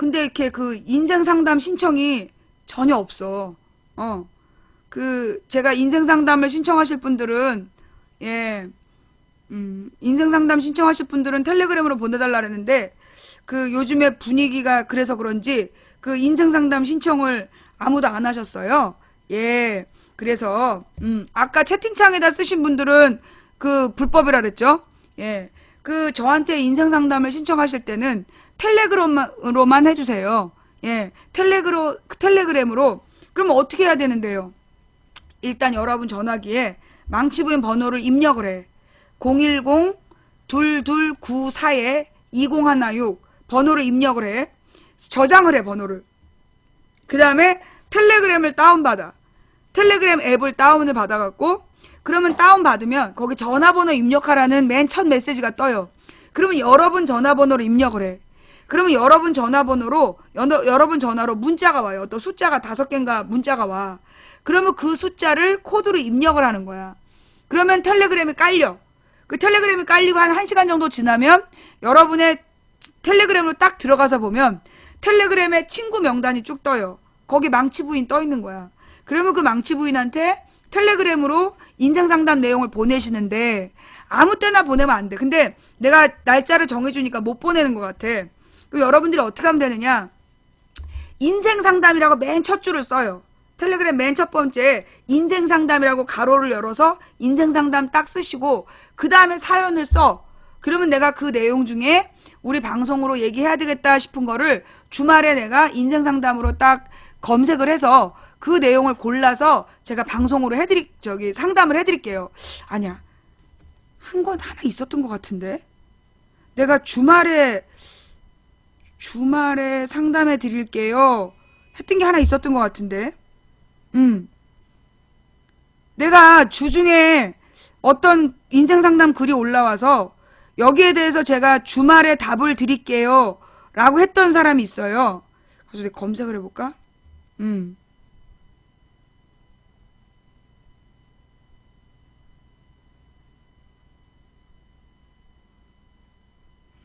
근데 이렇게 그 인생 상담 신청이 전혀 없어. 제가 인생 상담을 신청하실 분들은, 예, 인생 상담 신청하실 분들은 텔레그램으로 보내달라 그랬는데, 그 요즘에 분위기가 그래서 그런지, 그 인생 상담 신청을 아무도 안 하셨어요. 예, 그래서, 아까 채팅창에다 쓰신 분들은 그 불법이라 그랬죠? 예, 저한테 인생 상담을 신청하실 때는 텔레그램으로만 해주세요. 예, 텔레그램으로. 그러면 어떻게 해야 되는데요? 일단 여러분 전화기에 망치부인 번호를 입력을 해. 010-2294-2016 번호를 입력을 해. 저장을 해, 번호를. 그 다음에 텔레그램을 다운받아. 텔레그램 앱을 다운을 받아갖고, 그러면 다운받으면 거기 전화번호 입력하라는 맨 첫 메시지가 떠요. 그러면 여러분 전화번호를 입력을 해. 그러면 여러분 전화로 문자가 와요. 또 숫자가 5개인가 문자가 와. 그러면 그 숫자를 코드로 입력을 하는 거야. 그러면 텔레그램이 깔려. 그 텔레그램이 깔리고 한 1시간 정도 지나면 여러분의 텔레그램으로 딱 들어가서 보면 텔레그램에 친구 명단이 쭉 떠요. 거기 망치 부인 떠 있는 거야. 그러면 그 망치 부인한테 텔레그램으로 인생 상담 내용을 보내시는데 아무 때나 보내면 안 돼. 근데 내가 날짜를 정해주니까 못 보내는 것 같아. 그럼 여러분들이 어떻게 하면 되느냐? 인생 상담이라고 맨 첫 줄을 써요. 텔레그램 맨 첫 번째 인생 상담이라고 가로를 열어서 인생 상담 딱 쓰시고 그 다음에 사연을 써. 그러면 내가 그 내용 중에 우리 방송으로 얘기해야 되겠다 싶은 거를 주말에 내가 인생 상담으로 딱 검색을 해서 그 내용을 골라서 제가 방송으로 상담을 해드릴게요. 아니야. 한 건 하나 있었던 것 같은데? 내가 주말에 상담해 드릴게요. 했던 게 하나 있었던 것 같은데? 내가 주중에 어떤 인생 상담 글이 올라와서 여기에 대해서 제가 주말에 답을 드릴게요. 라고 했던 사람이 있어요. 그래서 내가 검색을 해볼까? 음.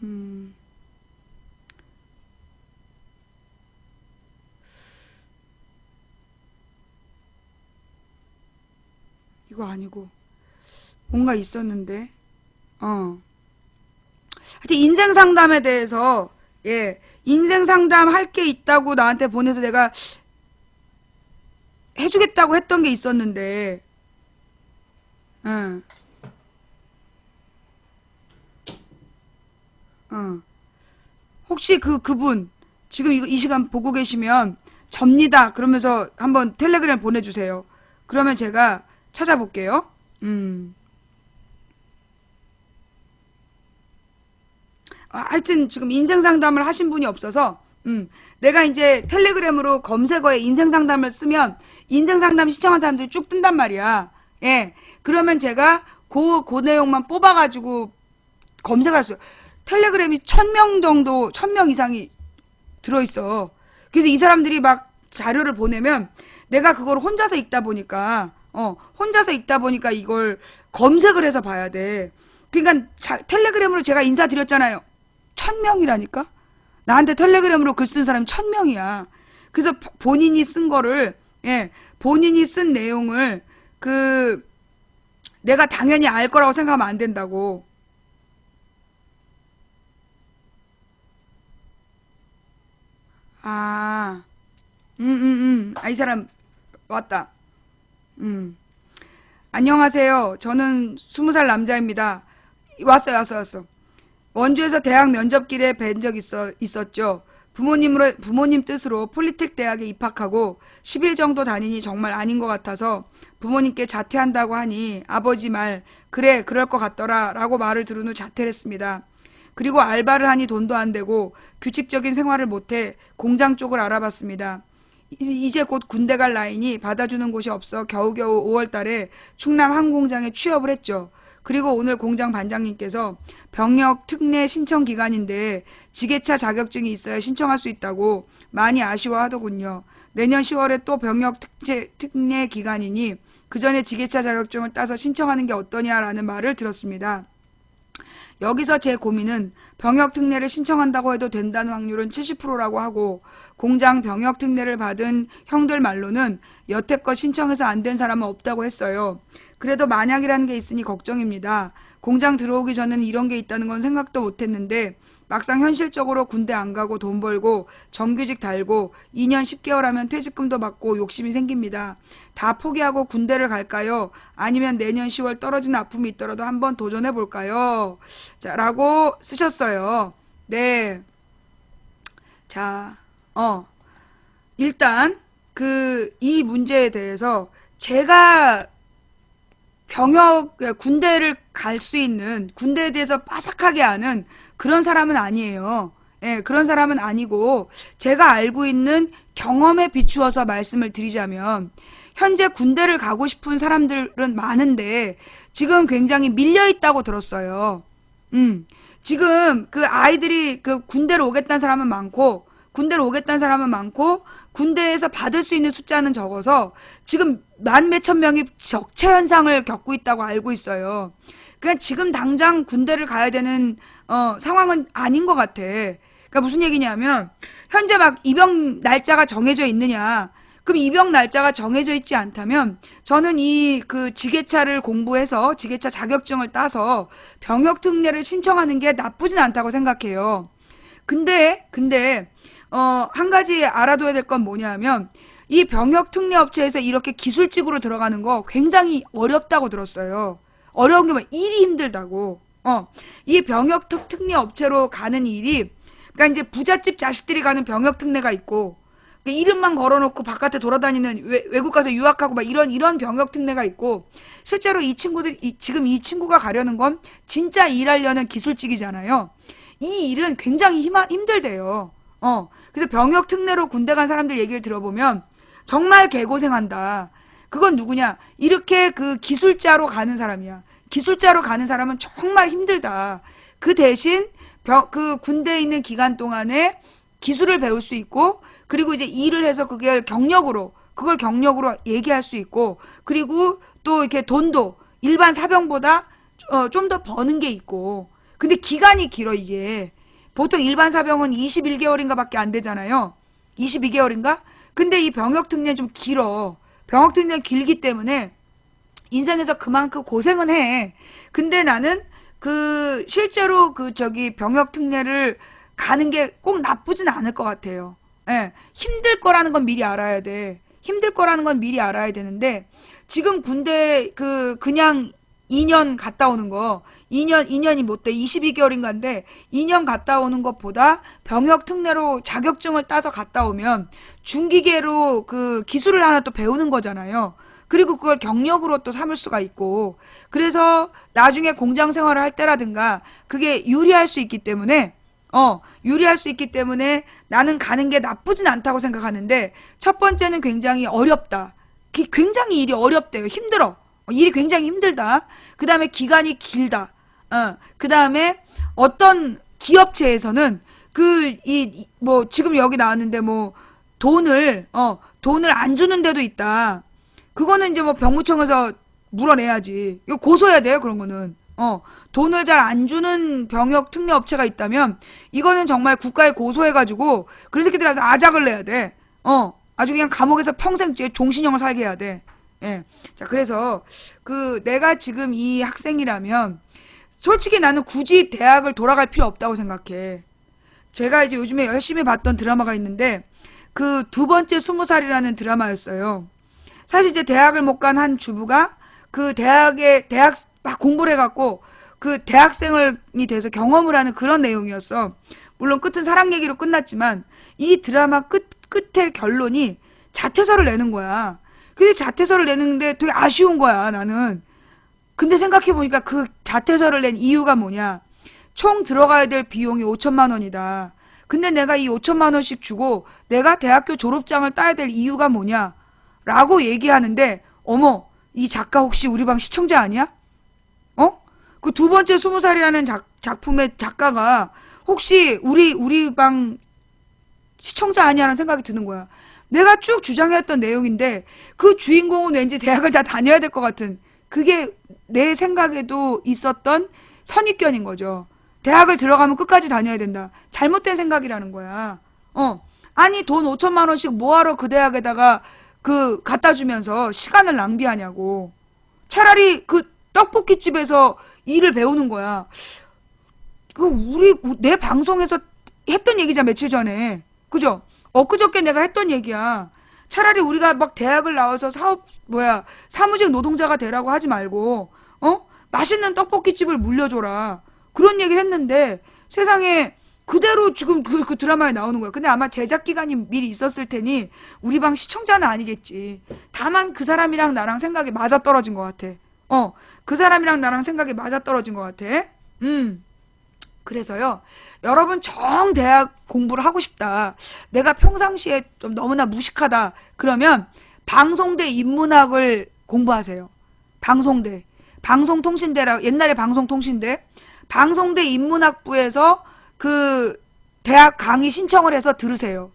음. 이거 아니고. 뭔가 있었는데. 하여튼 인생 상담에 대해서, 예, 인생 상담 할 게 있다고 나한테 보내서 내가 해주겠다고 했던 게 있었는데, 응, 응. 혹시 그분, 지금 이 시간 보고 계시면, 접니다. 그러면서 한번 텔레그램 보내주세요. 그러면 제가 찾아볼게요. 음. 하여튼 지금 인생 상담을 하신 분이 없어서, 내가 이제 텔레그램으로 검색어에 인생 상담을 쓰면 인생 상담 신청한 사람들이 쭉 뜬단 말이야. 예. 그러면 제가 그 내용만 뽑아가지고 검색을 했어요. 텔레그램이 1000명 정도, 1000명 이상이 들어있어. 그래서 이 사람들이 막 자료를 보내면 내가 그걸 혼자서 읽다 보니까 이걸 검색을 해서 봐야 돼. 그러니까 텔레그램으로 제가 인사드렸잖아요. 1000명이라니까? 나한테 텔레그램으로 글 쓴 사람이 1000명이야. 그래서 본인이 쓴 거를, 예, 본인이 쓴 내용을, 내가 당연히 알 거라고 생각하면 안 된다고. 아, 이 사람 왔다. 음. 안녕하세요. 저는 20살 남자입니다. 왔어. 원주에서 대학 면접길에 뵌 적 있었죠. 부모님 뜻으로 폴리텍 대학에 입학하고 10일 정도 다니니 정말 아닌 것 같아서 부모님께 자퇴한다고 하니 아버지 말, 그래, 그럴 것 같더라 라고 말을 들은 후 자퇴를 했습니다. 그리고 알바를 하니 돈도 안 되고 규칙적인 생활을 못해 공장 쪽을 알아봤습니다. 이제 곧 군대 갈 나이니 받아주는 곳이 없어 겨우겨우 5월 달에 충남 한 공장에 취업을 했죠. 그리고 오늘 공장 반장님께서 병역 특례 신청 기간인데 지게차 자격증이 있어야 신청할 수 있다고 많이 아쉬워하더군요. 내년 10월에 또 병역 특례 기간이니 그 전에 지게차 자격증을 따서 신청하는 게 어떠냐라는 말을 들었습니다. 여기서 제 고민은 병역 특례를 신청한다고 해도 된다는 확률은 70%라고 하고 공장 병역 특례를 받은 형들 말로는 여태껏 신청해서 안 된 사람은 없다고 했어요. 그래도 만약이라는 게 있으니 걱정입니다. 공장 들어오기 전에는 이런 게 있다는 건 생각도 못했는데 막상 현실적으로 군대 안 가고 돈 벌고 정규직 달고 2년 10개월 하면 퇴직금도 받고 욕심이 생깁니다. 다 포기하고 군대를 갈까요? 아니면 내년 10월 떨어진 아픔이 있더라도 한번 도전해 볼까요? 자, 라고 쓰셨어요. 네. 자, 일단 이 문제에 대해서 제가 군대를 갈 수 있는, 군대에 대해서 빠삭하게 아는 그런 사람은 아니에요. 예, 그런 사람은 아니고, 제가 알고 있는 경험에 비추어서 말씀을 드리자면, 현재 군대를 가고 싶은 사람들은 많은데, 지금 굉장히 밀려있다고 들었어요. 지금 그 아이들이 그 군대로 오겠다는 사람은 많고, 군대에서 받을 수 있는 숫자는 적어서 지금 만 몇천 명이 적체 현상을 겪고 있다고 알고 있어요. 그냥 지금 당장 군대를 가야 되는 상황은 아닌 것 같아. 그러니까 무슨 얘기냐면 현재 막 입영 날짜가 정해져 있느냐? 그럼 입영 날짜가 정해져 있지 않다면 저는 이 그 지게차를 공부해서 지게차 자격증을 따서 병역 특례를 신청하는 게 나쁘진 않다고 생각해요. 근데 한 가지 알아둬야 될 건 뭐냐면 이 병역 특례 업체에서 이렇게 기술직으로 들어가는 거 굉장히 어렵다고 들었어요. 어려운 게 뭐 일이 힘들다고. 이 병역 특례 업체로 가는 일이 그러니까 이제 부잣집 자식들이 가는 병역 특례가 있고 그러니까 이름만 걸어놓고 바깥에 돌아다니는 외국 가서 유학하고 막 이런 병역 특례가 있고 실제로 지금 이 친구가 가려는 건 진짜 일하려는 기술직이잖아요. 이 일은 굉장히 힘들대요. 그래서 병역 특례로 군대 간 사람들 얘기를 들어보면 정말 개고생한다. 그건 누구냐? 이렇게 그 기술자로 가는 사람이야. 기술자로 가는 사람은 정말 힘들다. 그 대신 그 군대에 있는 기간 동안에 기술을 배울 수 있고 그리고 이제 일을 해서 그걸 경력으로 얘기할 수 있고 그리고 또 이렇게 돈도 일반 사병보다 좀 더 버는 게 있고 근데 기간이 길어 이게. 보통 일반 사병은 21개월인가 밖에 안 되잖아요. 22개월인가? 근데 이 병역 특례는 좀 길어. 병역 특례는 길기 때문에 인생에서 그만큼 고생은 해. 근데 나는 실제로 병역 특례를 가는 게 꼭 나쁘진 않을 것 같아요. 예. 힘들 거라는 건 미리 알아야 돼. 힘들 거라는 건 미리 알아야 되는데 지금 군대 그냥 2년 갔다 오는 거 2년이 못 돼. 22개월인가인데 2년 갔다 오는 것보다 병역 특례로 자격증을 따서 갔다 오면 중기계로 그 기술을 하나 또 배우는 거잖아요. 그리고 그걸 경력으로 또 삼을 수가 있고 그래서 나중에 공장 생활을 할 때라든가 그게 유리할 수 있기 때문에 나는 가는 게 나쁘진 않다고 생각하는데 첫 번째는 굉장히 어렵다. 굉장히 일이 어렵대요. 힘들어. 일이 굉장히 힘들다. 그 다음에 기간이 길다. 그 다음에 어떤 기업체에서는 지금 여기 나왔는데 돈을 안 주는 데도 있다. 그거는 이제 병무청에서 물어내야지. 이거 고소해야 돼요, 그런 거는. 돈을 잘 안 주는 병역 특례 업체가 있다면 이거는 정말 국가에 고소해가지고 그 새끼들한테 아작을 내야 돼. 아주 그냥 감옥에서 평생 종신형을 살게 해야 돼. 예. 자, 그래서 내가 지금 이 학생이라면 솔직히 나는 굳이 대학을 돌아갈 필요 없다고 생각해. 제가 이제 요즘에 열심히 봤던 드라마가 있는데 그 두 번째 20살이라는 드라마였어요. 사실 이제 대학을 못 간 한 주부가 그 대학 막 공부를 해갖고 그 대학생이 돼서 경험을 하는 그런 내용이었어. 물론 끝은 사랑 얘기로 끝났지만 이 드라마 끝의 결론이 자퇴서를 내는 거야. 근데 자퇴서를 내는데 되게 아쉬운 거야, 나는. 근데 생각해보니까 그 자퇴서를 낸 이유가 뭐냐. 총 들어가야 될 비용이 5천만 원이다. 근데 내가 이 5천만 원씩 주고 내가 대학교 졸업장을 따야 될 이유가 뭐냐. 라고 얘기하는데, 어머, 이 작가 혹시 우리 방 시청자 아니야? 그 두 번째 20살이라는 작품의 작가가 혹시 우리 방 시청자 아니야라는 생각이 드는 거야. 내가 쭉 주장했던 내용인데 그 주인공은 왠지 대학을 다 다녀야 될 것 같은 그게 내 생각에도 있었던 선입견인 거죠. 대학을 들어가면 끝까지 다녀야 된다. 잘못된 생각이라는 거야. 아니 돈 5천만 원씩 뭐하러 그 대학에다가 그 갖다 주면서 시간을 낭비하냐고. 차라리 그 떡볶이집에서 일을 배우는 거야. 내 방송에서 했던 얘기자 며칠 전에. 그죠? 엊그저께 내가 했던 얘기야. 차라리 우리가 막 대학을 나와서 사무직 노동자가 되라고 하지 말고, 맛있는 떡볶이집을 물려줘라. 그런 얘기를 했는데, 세상에, 그대로 지금 그 드라마에 나오는 거야. 근데 아마 제작 기간이 미리 있었을 테니, 우리 방 시청자는 아니겠지. 다만 그 사람이랑 나랑 생각이 맞아떨어진 것 같아. 그 사람이랑 나랑 생각이 맞아떨어진 것 같아. 그래서요, 여러분 대학 공부를 하고 싶다. 내가 평상시에 좀 너무나 무식하다. 그러면 방송대 인문학을 공부하세요. 방송대. 방송통신대라, 옛날에 방송통신대. 방송대 인문학부에서 그 대학 강의 신청을 해서 들으세요.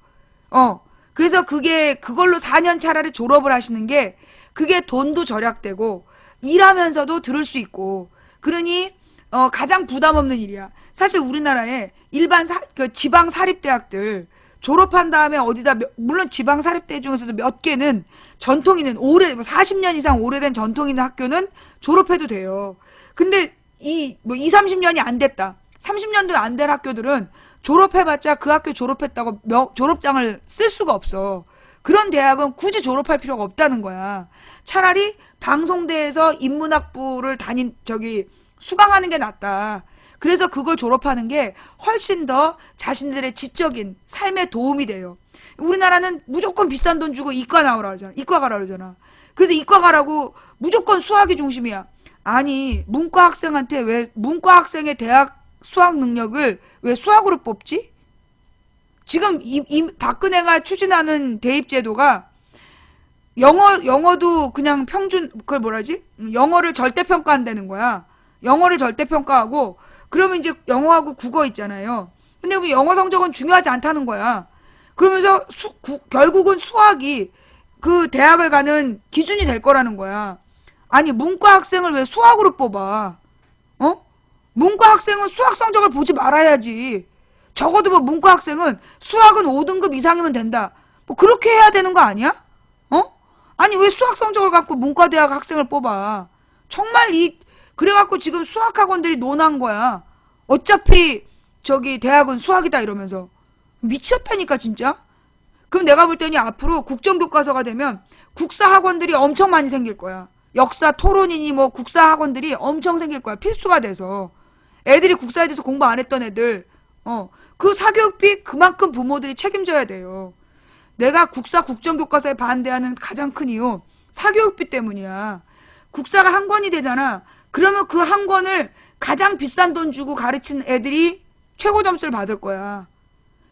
그래서 그걸로 4년 차라리 졸업을 하시는 게 그게 돈도 절약되고 일하면서도 들을 수 있고 그러니 가장 부담 없는 일이야. 사실 우리나라에 그 지방 사립대학들 졸업한 다음에 어디다 물론 지방 사립대 중에서도 몇 개는 전통 있는 40년 이상 오래된 전통 있는 학교는 졸업해도 돼요. 근데 30년이 안 됐다. 30년도 안 된 학교들은 졸업해봤자 그 학교 졸업했다고 졸업장을 쓸 수가 없어. 그런 대학은 굳이 졸업할 필요가 없다는 거야. 차라리 방송대에서 인문학부를 수강하는 게 낫다. 그래서 그걸 졸업하는 게 훨씬 더 자신들의 지적인 삶에 도움이 돼요. 우리나라는 무조건 비싼 돈 주고 이과 나오라 하잖아. 이과 가라 그러잖아. 그래서 이과 가라고 무조건 수학이 중심이야. 아니, 문과 학생의 대학 수학 능력을 왜 수학으로 뽑지? 지금 박근혜가 추진하는 대입제도가 영어도 그냥 그걸 뭐라지? 영어를 절대평가한다는 거야. 영어를 절대평가하고, 그러면 이제 영어하고 국어 있잖아요. 근데 우리 영어 성적은 중요하지 않다는 거야. 그러면서 결국은 수학이 그 대학을 가는 기준이 될 거라는 거야. 아니, 문과 학생을 왜 수학으로 뽑아? 문과 학생은 수학 성적을 보지 말아야지. 적어도 문과 학생은 수학은 5등급 이상이면 된다. 그렇게 해야 되는 거 아니야? 아니, 왜 수학 성적을 갖고 문과대학 학생을 뽑아? 정말 그래갖고 지금 수학학원들이 논한 거야. 어차피 대학은 수학이다 이러면서. 미쳤다니까 진짜. 그럼 내가 볼 때는 앞으로 국정교과서가 되면 국사학원들이 엄청 많이 생길 거야. 역사 토론이니 국사학원들이 엄청 생길 거야. 필수가 돼서. 애들이 국사에 대해서 공부 안 했던 애들. 그 사교육비 그만큼 부모들이 책임져야 돼요. 내가 국정교과서에 반대하는 가장 큰 이유 사교육비 때문이야. 국사가 한 권이 되잖아. 그러면 그 한 권을 가장 비싼 돈 주고 가르친 애들이 최고 점수를 받을 거야.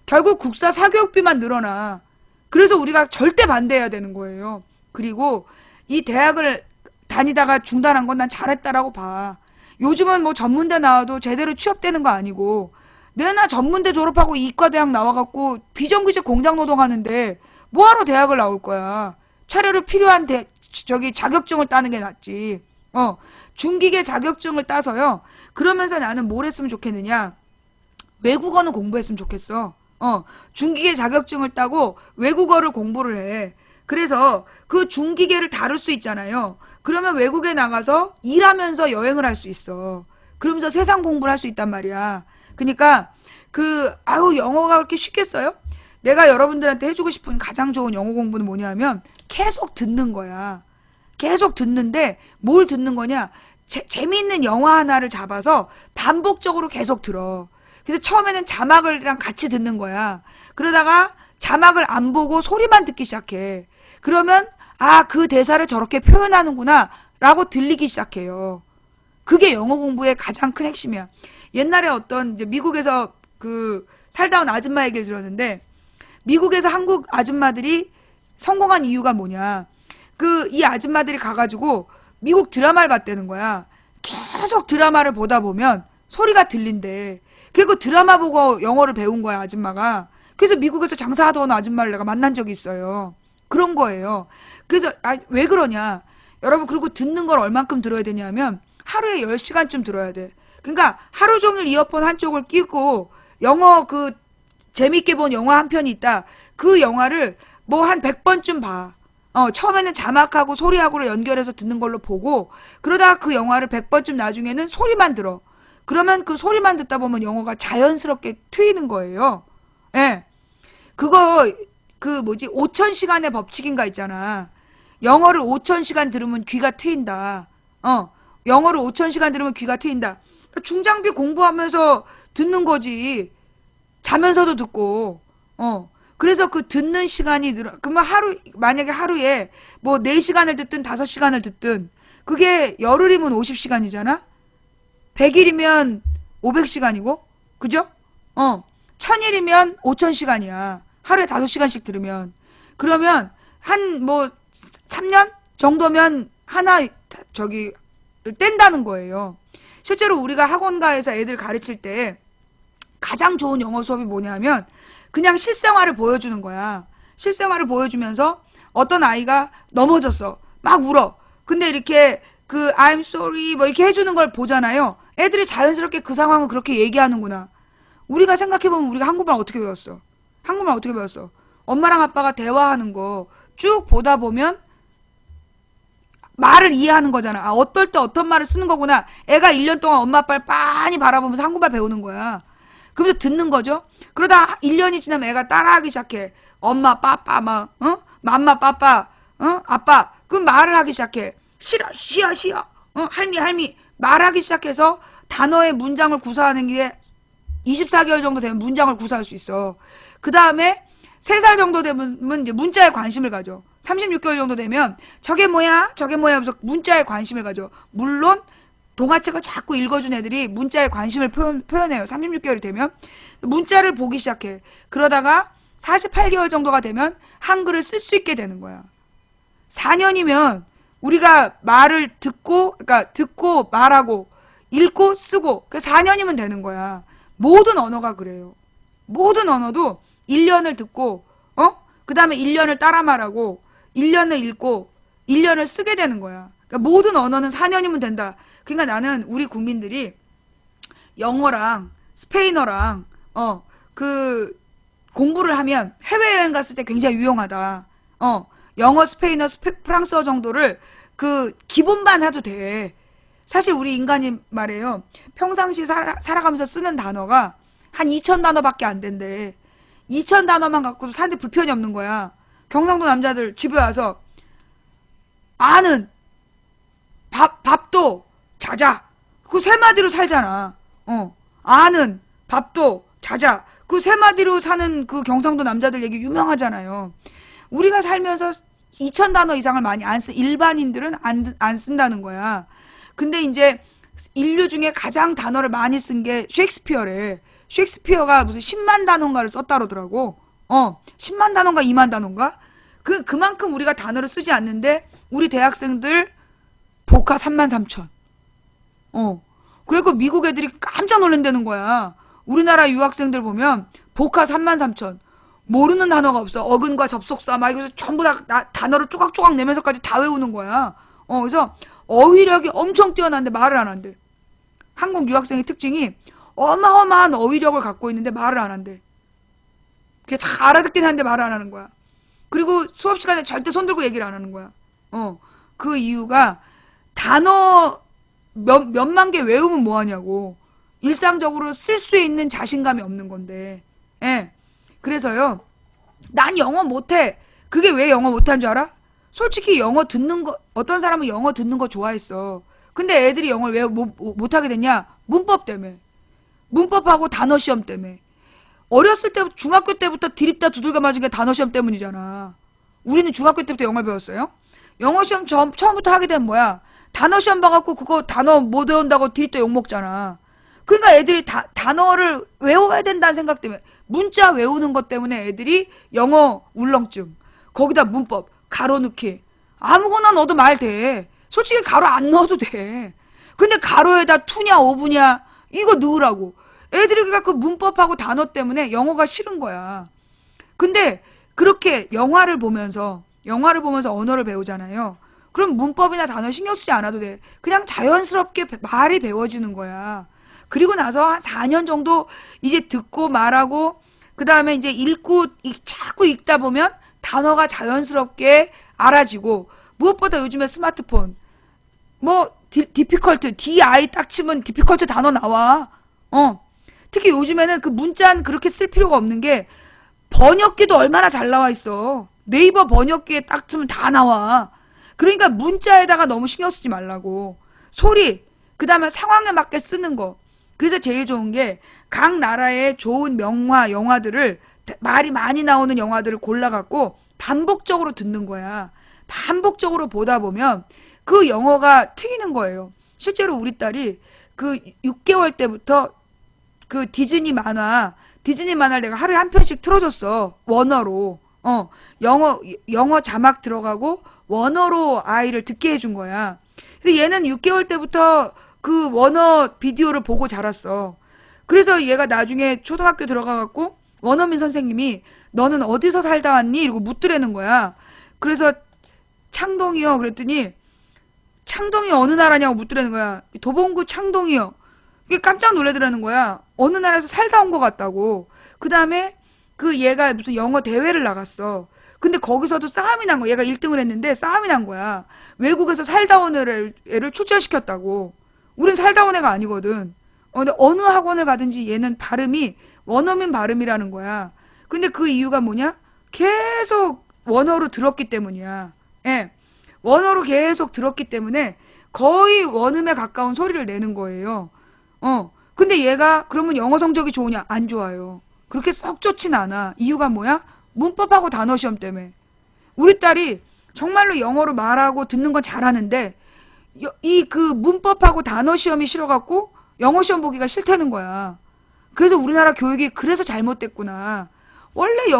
결국 국사 사교육비만 늘어나. 그래서 우리가 절대 반대해야 되는 거예요. 그리고 이 대학을 다니다가 중단한 건 난 잘했다라고 봐. 요즘은 전문대 나와도 제대로 취업되는 거 아니고 내나 전문대 졸업하고 이과대학 나와갖고 비정규직 공장 노동하는데 뭐하러 대학을 나올 거야. 차라리 필요한 자격증을 따는 게 낫지. 중기계 자격증을 따서요. 그러면서 나는 뭘 했으면 좋겠느냐. 외국어는 공부했으면 좋겠어. 중기계 자격증을 따고 외국어를 공부를 해. 그래서 그 중기계를 다룰 수 있잖아요. 그러면 외국에 나가서 일하면서 여행을 할 수 있어. 그러면서 세상 공부를 할 수 있단 말이야. 그러니까 영어가 그렇게 쉽겠어요? 내가 여러분들한테 해주고 싶은 가장 좋은 영어 공부는 뭐냐면 계속 듣는 거야. 계속 듣는데 뭘 듣는 거냐? 재미있는 영화 하나를 잡아서 반복적으로 계속 들어. 그래서 처음에는 자막을랑 같이 듣는 거야. 그러다가 자막을 안 보고 소리만 듣기 시작해. 그러면 그 대사를 저렇게 표현하는구나 라고 들리기 시작해요. 그게 영어 공부의 가장 큰 핵심이야. 옛날에 이제 미국에서 살다 온 아줌마 얘기를 들었는데 미국에서 한국 아줌마들이 성공한 이유가 뭐냐. 이 아줌마들이 가가지고 미국 드라마를 봤다는 거야. 계속 드라마를 보다 보면 소리가 들린대. 그리고 드라마 보고 영어를 배운 거야, 아줌마가. 그래서 미국에서 장사하던 아줌마를 내가 만난 적이 있어요. 그런 거예요. 그래서 왜 그러냐. 여러분, 그리고 듣는 걸 얼만큼 들어야 되냐면 하루에 10시간쯤 들어야 돼. 그러니까 하루 종일 이어폰 한쪽을 끼고 영어 그 재밌게 본 영화 한 편이 있다. 그 영화를 뭐 한 100번쯤 봐. 처음에는 자막하고 소리하고를 연결해서 듣는 걸로 보고 그러다가 그 영화를 100번쯤 나중에는 소리만 들어. 그러면 그 소리만 듣다 보면 영어가 자연스럽게 트이는 거예요. 예. 그거 그 뭐지 5,000시간의 법칙인가 있잖아. 영어를 5,000시간 들으면 귀가 트인다. 영어를 5,000시간 들으면 귀가 트인다. 그러니까 중장비 공부하면서 듣는 거지. 자면서도 듣고. 그래서 그 듣는 시간이 늘어. 그러면 만약에 하루에 뭐 4시간을 듣든 5시간을 듣든 그게 열흘이면 50시간이잖아? 100일이면 500시간이고, 그죠? 1000일이면 5000시간이야. 하루에 5시간씩 들으면. 그러면 한 뭐 3년 정도면 하나 뗀다는 거예요. 실제로 우리가 학원가에서 애들 가르칠 때 가장 좋은 영어 수업이 뭐냐면 그냥 실생활을 보여주는 거야. 실생활을 보여주면서 어떤 아이가 넘어졌어. 막 울어. 근데 이렇게 그 I'm sorry 뭐 이렇게 해주는 걸 보잖아요. 애들이 자연스럽게 그 상황을 그렇게 얘기하는구나. 우리가 생각해보면 우리가 한국말 어떻게 배웠어? 한국말 어떻게 배웠어? 엄마랑 아빠가 대화하는 거 쭉 보다 보면 말을 이해하는 거잖아. 아, 어떨 때 어떤 말을 쓰는 거구나. 애가 1년 동안 엄마 아빠를 빤히 바라보면서 한국말 배우는 거야. 그러면서 듣는 거죠. 그러다 1년이 지나면 애가 따라하기 시작해. 엄마, 빠빠, 막, 맘마, 빠빠, 아빠. 그럼 말을 하기 시작해. 싫어, 쉬어, 쉬어. 할미, 할미. 말하기 시작해서 단어의 문장을 구사하는 게 24개월 정도 되면 문장을 구사할 수 있어. 그 다음에 3살 정도 되면 이제 문자에 관심을 가져. 36개월 정도 되면 저게 뭐야? 저게 뭐야? 하면서 문자에 관심을 가져. 물론 동화책을 자꾸 읽어준 애들이 문자에 관심을 표현해요. 36개월이 되면. 문자를 보기 시작해. 그러다가 48개월 정도가 되면 한글을 쓸 수 있게 되는 거야. 4년이면 우리가 말을 그러니까 듣고 말하고 읽고 쓰고 그 4년이면 되는 거야. 모든 언어가 그래요. 모든 언어도 1년을 듣고 그 다음에 1년을 따라 말하고 1년을 읽고 1년을 쓰게 되는 거야. 그러니까 모든 언어는 4년이면 된다. 그러니까 나는 우리 국민들이 영어랑 스페인어랑 그 공부를 하면 해외여행 갔을 때 굉장히 유용하다. 영어, 스페인어, 프랑스어 정도를 그 기본만 해도 돼. 사실 우리 인간이 말이에요. 평상시 살아가면서 쓰는 단어가 한 2,000단어밖에 안 된대. 2,000단어만 갖고도 사는데 불편이 없는 거야. 경상도 남자들 집에 와서 아는 밥도 자자. 그 세 마디로 살잖아. 아는 밥도 자자. 그 세 마디로 사는 그 경상도 남자들 얘기 유명하잖아요. 우리가 살면서 2,000단어 이상을 많이 안 쓴 일반인들은 안 쓴다는 거야. 근데 이제 인류 중에 가장 단어를 많이 쓴 게 셰익스피어래. 셰익스피어가 무슨 10만 단어인가를 썼다 그러더라고. 10만 단어인가 2만 단어인가? 그만큼 우리가 단어를 쓰지 않는데 우리 대학생들 복화 33,000. 그리고 미국 애들이 깜짝 놀란다는 거야. 우리나라 유학생들 보면 복화 33,000. 모르는 단어가 없어. 어근과 접속사 막 이러면서 전부 다 단어를 쪼각쪼각 내면서까지 다 외우는 거야. 그래서 어휘력이 엄청 뛰어난데 말을 안 한대. 한국 유학생의 특징이 어마어마한 어휘력을 갖고 있는데 말을 안 한대. 그게 다 알아듣긴 하는데 말을 안 하는 거야. 그리고 수업 시간에 절대 손 들고 얘기를 안 하는 거야. 그 이유가 단어 몇만 개 외우면 뭐하냐고. 일상적으로 쓸 수 있는 자신감이 없는 건데. 예. 그래서요. 난 영어 못해. 그게 왜 영어 못한 줄 알아? 솔직히 영어 듣는 거, 어떤 사람은 영어 듣는 거 좋아했어. 근데 애들이 영어를 왜 못하게 됐냐? 문법 때문에. 문법하고 단어 시험 때문에. 어렸을 때, 중학교 때부터 디립다 두들겨 맞은 게 단어 시험 때문이잖아. 우리는 중학교 때부터 영어 배웠어요? 영어 시험 처음부터 하게 되면 뭐야? 단어 시험 봐갖고 그거 단어 못 외운다고 디립다 욕먹잖아. 그러니까 애들이 단어를 외워야 된다는 생각 때문에. 문자 외우는 것 때문에 애들이 영어 울렁증. 거기다 문법, 가로 넣기. 아무거나 넣어도 말 돼. 솔직히 가로 안 넣어도 돼. 근데 가로에다 투냐 오브냐 이거 넣으라고. 애들이 그 문법하고 단어 때문에 영어가 싫은 거야. 근데 그렇게 영화를 보면서 언어를 배우잖아요. 그럼 문법이나 단어 신경 쓰지 않아도 돼. 그냥 자연스럽게 말이 배워지는 거야. 그리고 나서 한 4년 정도 이제 듣고 말하고 그 다음에 이제 자꾸 읽다 보면 단어가 자연스럽게 알아지고 무엇보다 요즘에 스마트폰 뭐 디피컬트 DI 딱 치면 디피컬트 단어 나와. 특히 요즘에는 그 문자는 그렇게 쓸 필요가 없는 게 번역기도 얼마나 잘 나와 있어. 네이버 번역기에 딱 치면 다 나와. 그러니까 문자에다가 너무 신경 쓰지 말라고. 소리, 그 다음에 상황에 맞게 쓰는 거. 그래서 제일 좋은 게 각 나라의 좋은 명화, 영화들을 말이 많이 나오는 영화들을 골라갖고 반복적으로 듣는 거야. 반복적으로 보다 보면 그 영어가 트이는 거예요. 실제로 우리 딸이 그 6개월 때부터 그 디즈니 만화를 내가 하루에 한 편씩 틀어줬어. 원어로. 영어 자막 들어가고 원어로 아이를 듣게 해준 거야. 그래서 얘는 6개월 때부터 그 원어 비디오를 보고 자랐어. 그래서 얘가 나중에 초등학교 들어가갖고 원어민 선생님이 너는 어디서 살다 왔니? 이러고 묻더라는 거야. 그래서 창동이요. 그랬더니 창동이 어느 나라냐고 묻더라는 거야. 도봉구 창동이요. 이게 깜짝 놀라더라는 거야. 어느 나라에서 살다 온 것 같다고. 그 다음에 그 얘가 무슨 영어 대회를 나갔어. 근데 거기서도 싸움이 난 거야. 얘가 1등을 했는데 싸움이 난 거야. 외국에서 살다 온 애를 출전시켰다고. 우린 살다 온 애가 아니거든. 근데 어느 학원을 가든지 얘는 발음이 원어민 발음이라는 거야. 근데 그 이유가 뭐냐? 계속 원어로 들었기 때문이야. 예. 원어로 계속 들었기 때문에 거의 원음에 가까운 소리를 내는 거예요. 근데 얘가 그러면 영어 성적이 좋으냐? 안 좋아요. 그렇게 썩 좋진 않아. 이유가 뭐야? 문법하고 단어 시험 때문에. 우리 딸이 정말로 영어로 말하고 듣는 건 잘하는데 이 그 문법하고 단어 시험이 싫어갖고 영어 시험 보기가 싫다는 거야. 그래서 우리나라 교육이 그래서 잘못됐구나. 원래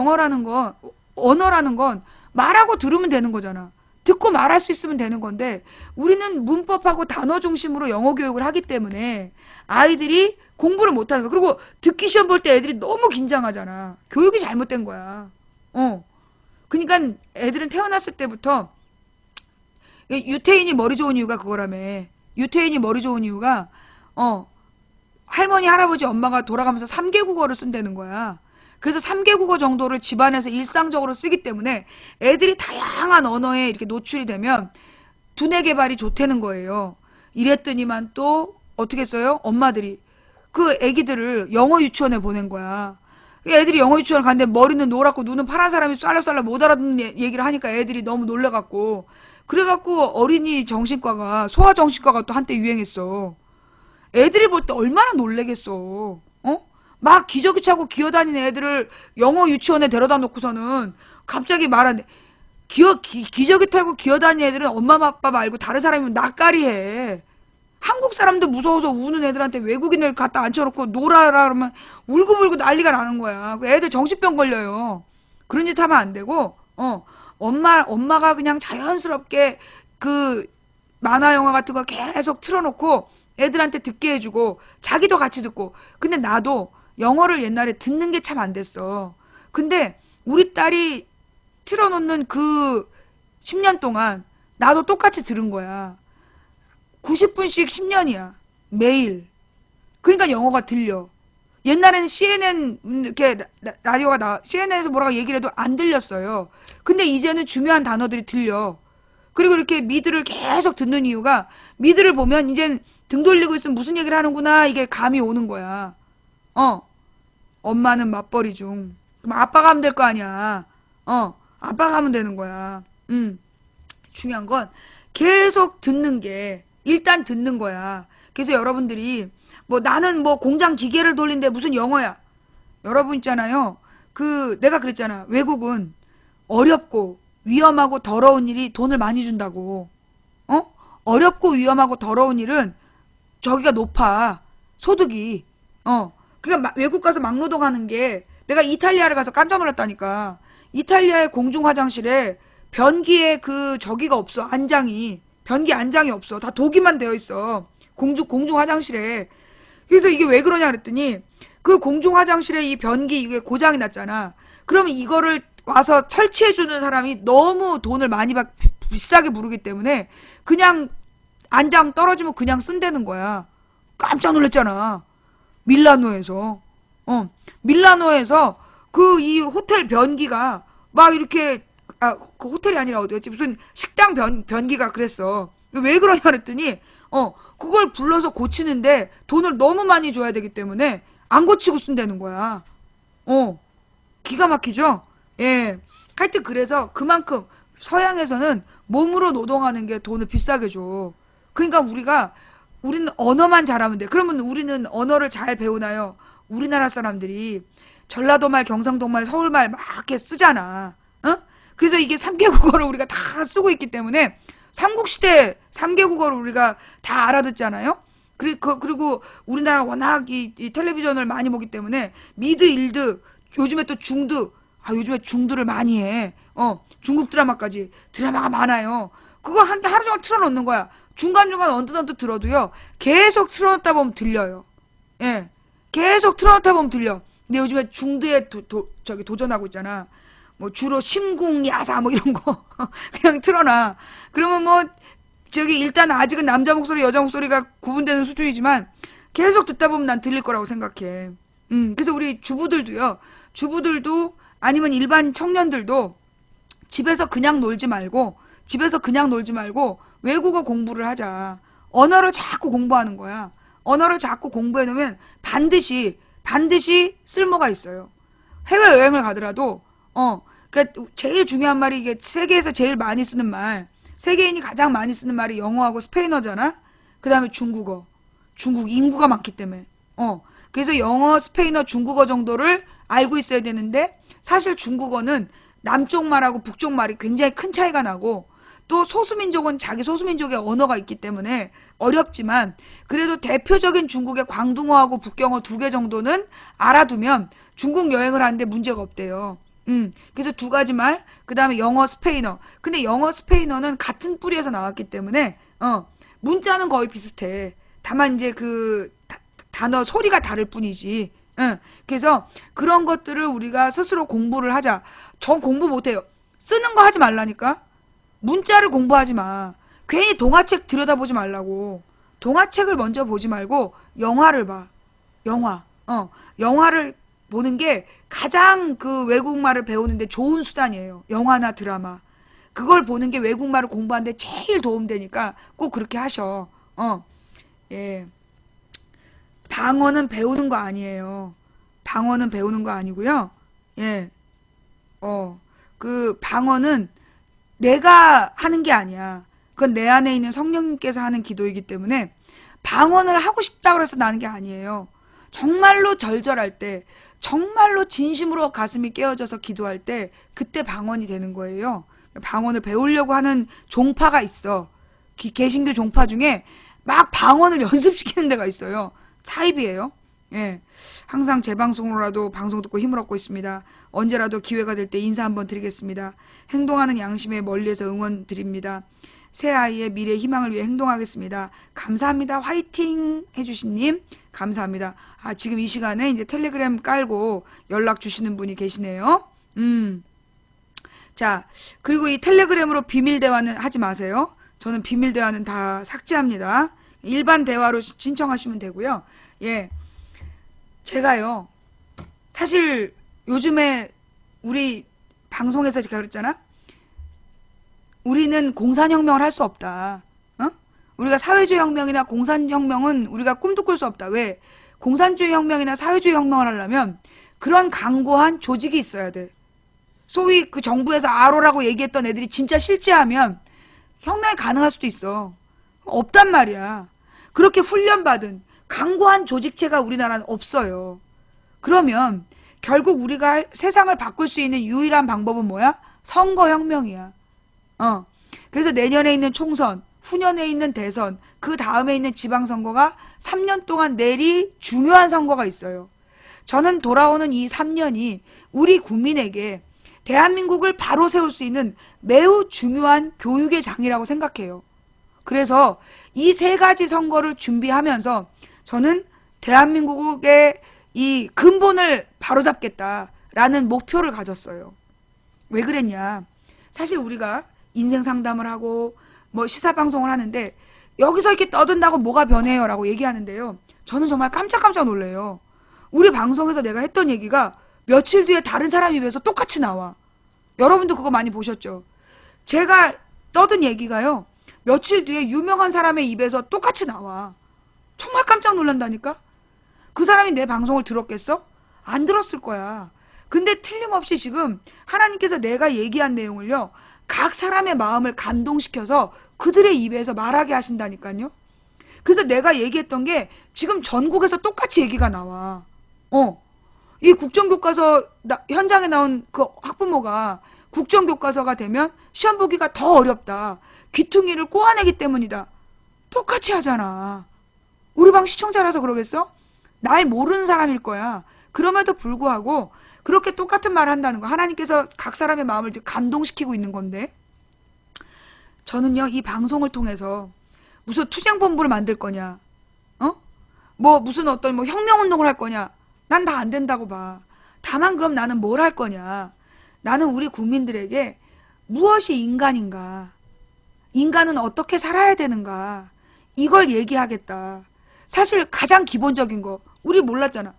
언어라는 건 말하고 들으면 되는 거잖아. 듣고 말할 수 있으면 되는 건데 우리는 문법하고 단어 중심으로 영어 교육을 하기 때문에 아이들이 공부를 못하는 거야. 그리고 듣기 시험 볼 때 애들이 너무 긴장하잖아. 교육이 잘못된 거야. 그러니까 애들은 태어났을 때부터 유태인이 머리 좋은 이유가 그거라며. 유태인이 머리 좋은 이유가 할머니, 할아버지, 엄마가 돌아가면서 3개 국어를 쓴다는 거야. 그래서 3개 국어 정도를 집안에서 일상적으로 쓰기 때문에 애들이 다양한 언어에 이렇게 노출이 되면 두뇌 개발이 좋다는 거예요. 이랬더니만 또 어떻게 써요? 엄마들이 그 애기들을 영어 유치원에 보낸 거야. 애들이 영어 유치원 갔는데 머리는 노랗고 눈은 파란 사람이 쌀라쌀라 못 알아듣는 얘기를 하니까 애들이 너무 놀래갖고 그래갖고 어린이 정신과가 소아정신과가 또 한때 유행했어. 애들이 볼 때 얼마나 놀래겠어. 막 기저귀 차고 기어다니는 애들을 영어 유치원에 데려다 놓고서는 갑자기 말하는데 기저귀 타고 기어다니는 애들은 엄마 아빠 말고 다른 사람이면 낯가리해. 한국 사람도 무서워서 우는 애들한테 외국인을 갖다 앉혀놓고 놀아라 그러면 울고불고 난리가 나는 거야. 그 애들 정신병 걸려요. 그런 짓 하면 안 되고 엄마가 그냥 자연스럽게 그 만화 영화 같은 거 계속 틀어놓고 애들한테 듣게 해주고 자기도 같이 듣고. 근데 나도 영어를 옛날에 듣는 게 참 안 됐어. 근데 우리 딸이 틀어놓는 그 10년 동안 나도 똑같이 들은 거야. 90분씩 10년이야. 매일. 그러니까 영어가 들려. 옛날에는 CNN 이렇게 라디오가 CNN에서 뭐라고 얘기를 해도 안 들렸어요. 근데 이제는 중요한 단어들이 들려. 그리고 이렇게 미드를 계속 듣는 이유가 미드를 보면 이제 등 돌리고 있으면 무슨 얘기를 하는구나 이게 감이 오는 거야. 엄마는 맞벌이 중. 그럼 아빠가 하면 될 거 아니야. 아빠가 하면 되는 거야. 중요한 건 계속 듣는 게 일단 듣는 거야. 그래서 여러분들이 뭐 나는 뭐 공장 기계를 돌린데 무슨 영어야. 여러분 있잖아요. 내가 그랬잖아. 외국은 어렵고 위험하고 더러운 일이 돈을 많이 준다고. 어렵고 위험하고 더러운 일은 저기가 높아. 소득이. 그러니까 외국 가서 막노동하는 게 내가 이탈리아를 가서 깜짝 놀랐다니까. 이탈리아의 공중 화장실에 변기에 저기가 없어. 변기 안장이 없어. 다 독이만 되어 있어. 공중 화장실에. 그래서 이게 왜 그러냐 그랬더니 그 공중 화장실에 이 변기 이게 고장이 났잖아. 그러면 이거를 와서 설치해주는 사람이 너무 돈을 많이 비싸게 부르기 때문에 그냥 안장 떨어지면 그냥 쓴다는 거야. 깜짝 놀랐잖아. 밀라노에서. 밀라노에서 그 이 호텔 변기가 막 이렇게, 그 호텔이 아니라 어디였지? 무슨 식당 변기가 그랬어. 왜 그러냐 그랬더니, 그걸 불러서 고치는데 돈을 너무 많이 줘야 되기 때문에 안 고치고 쓴다는 거야. 기가 막히죠? 예. 하여튼 그래서 그만큼 서양에서는 몸으로 노동하는 게 돈을 비싸게 줘. 그러니까 우리는 언어만 잘하면 돼. 그러면 우리는 언어를 잘 배우나요? 우리나라 사람들이 전라도 말, 경상도 말, 서울 말 막 이렇게 쓰잖아. 어? 그래서 이게 3개 국어를 우리가 다 쓰고 있기 때문에 삼국시대 3개 국어를 우리가 다 알아듣잖아요. 그리고 우리나라가 워낙 이 텔레비전을 많이 보기 때문에 미드, 일드, 요즘에 또 중드, 요즘에 중드를 많이 해. 중국 드라마가 많아요. 그거 하루 종일 틀어놓는 거야. 중간중간 언뜻언뜻 들어도요, 계속 틀어놓다 보면 들려요. 예. 계속 틀어놓다 보면 들려. 근데 요즘에 중드에 도전하고 있잖아. 뭐 주로 심궁, 야사 뭐 이런 거 그냥 틀어놔. 그러면 뭐 일단 아직은 남자 목소리, 여자 목소리가 구분되는 수준이지만 계속 듣다 보면 난 들릴 거라고 생각해. 그래서 우리 주부들도 아니면 일반 청년들도 집에서 그냥 놀지 말고 외국어 공부를 하자. 언어를 자꾸 공부하는 거야. 언어를 자꾸 공부해 놓으면 반드시 쓸모가 있어요. 해외여행을 가더라도 그러니까 제일 중요한 말이, 이게 세계에서 제일 많이 쓰는 말, 세계인이 가장 많이 쓰는 말이 영어하고 스페인어잖아. 그 다음에 중국 인구가 많기 때문에. 그래서 영어, 스페인어, 중국어 정도를 알고 있어야 되는데, 사실 중국어는 남쪽 말하고 북쪽 말이 굉장히 큰 차이가 나고, 또 소수민족은 자기 소수민족의 언어가 있기 때문에 어렵지만, 그래도 대표적인 중국의 광둥어하고 북경어 2개 정도는 알아두면 중국 여행을 하는데 문제가 없대요. 그래서 2가지 말, 그 다음에 영어, 스페인어. 근데 영어, 스페인어는 같은 뿌리에서 나왔기 때문에, 문자는 거의 비슷해. 다만 이제 그 단어 소리가 다를 뿐이지. 그래서 그런 것들을 우리가 스스로 공부를 하자. 전 공부 못해요. 쓰는 거 하지 말라니까. 문자를 공부하지 마. 괜히 동화책 들여다보지 말라고. 동화책을 먼저 보지 말고 영화를 봐. 영화를 보는 게 가장 그 외국말을 배우는데 좋은 수단이에요. 영화나 드라마. 그걸 보는 게 외국말을 공부하는데 제일 도움되니까 꼭 그렇게 하셔. 예. 방언은 배우는 거 아니에요. 방언은 배우는 거 아니고요. 예. 그 방언은 내가 하는 게 아니야. 그건 내 안에 있는 성령님께서 하는 기도이기 때문에 방언을 하고 싶다고 해서 나는 게 아니에요. 정말로 절절할 때, 정말로 진심으로 가슴이 깨어져서 기도할 때, 그때 방언이 되는 거예요. 방언을 배우려고 하는 종파가 있어. 개신교 종파 중에 막 방언을 연습시키는 데가 있어요. 사입이에요. 예. 항상 제 방송으로라도 방송 듣고 힘을 얻고 있습니다. 언제라도 기회가 될 때 인사 한번 드리겠습니다. 행동하는 양심에 멀리에서 응원 드립니다. 새 아이의 미래 희망을 위해 행동하겠습니다. 감사합니다. 화이팅 해주신 님 감사합니다. 지금 이 시간에 이제 텔레그램 깔고 연락 주시는 분이 계시네요. 자, 그리고 이 텔레그램으로 비밀 대화는 하지 마세요. 저는 비밀 대화는 다 삭제합니다. 일반 대화로 신청하시면 되고요. 예. 제가요, 사실 요즘에 우리 방송에서 제가 그랬잖아. 우리는 공산혁명을 할 수 없다. 우리가 사회주의 혁명이나 공산혁명은 우리가 꿈도 꿀 수 없다. 왜? 공산주의 혁명이나 사회주의 혁명을 하려면 그런 강고한 조직이 있어야 돼. 소위 그 정부에서 아로라고 얘기했던 애들이 진짜 실제하면 혁명이 가능할 수도 있어. 없단 말이야. 그렇게 훈련받은 강고한 조직체가 우리나라는 없어요. 그러면 결국 우리가 세상을 바꿀 수 있는 유일한 방법은 뭐야? 선거혁명이야. 그래서 내년에 있는 총선, 후년에 있는 대선, 그 다음에 있는 지방선거가 3년 동안 내리 중요한 선거가 있어요. 저는 돌아오는 이 3년이 우리 국민에게 대한민국을 바로 세울 수 있는 매우 중요한 교육의 장이라고 생각해요. 그래서 이 3가지 선거를 준비하면서 저는 대한민국의 이 근본을 바로잡겠다라는 목표를 가졌어요. 왜 그랬냐? 사실 우리가 인생 상담을 하고 뭐 시사방송을 하는데 여기서 이렇게 떠든다고 뭐가 변해요? 라고 얘기하는데요. 저는 정말 깜짝깜짝 놀래요. 우리 방송에서 내가 했던 얘기가 며칠 뒤에 다른 사람 입에서 똑같이 나와. 여러분도 그거 많이 보셨죠? 제가 떠든 얘기가요, 며칠 뒤에 유명한 사람의 입에서 똑같이 나와. 정말 깜짝 놀란다니까? 그 사람이 내 방송을 들었겠어? 안 들었을 거야. 근데 틀림없이 지금 하나님께서 내가 얘기한 내용을요, 각 사람의 마음을 감동시켜서 그들의 입에서 말하게 하신다니까요. 그래서 내가 얘기했던 게 지금 전국에서 똑같이 얘기가 나와. 이 국정교과서 현장에 나온 그 학부모가 국정교과서가 되면 시험 보기가 더 어렵다. 귀퉁이를 꼬아내기 때문이다. 똑같이 하잖아. 우리 방 시청자라서 그러겠어? 날 모르는 사람일 거야. 그럼에도 불구하고 그렇게 똑같은 말을 한다는 거. 하나님께서 각 사람의 마음을 감동시키고 있는 건데, 저는요, 이 방송을 통해서 무슨 투쟁본부를 만들 거냐, 무슨 어떤 혁명운동을 할 거냐, 난 다 안 된다고 봐. 다만 그럼 나는 뭘 할 거냐, 나는 우리 국민들에게 무엇이 인간인가, 인간은 어떻게 살아야 되는가, 이걸 얘기하겠다. 사실 가장 기본적인 거 우리 몰랐잖아.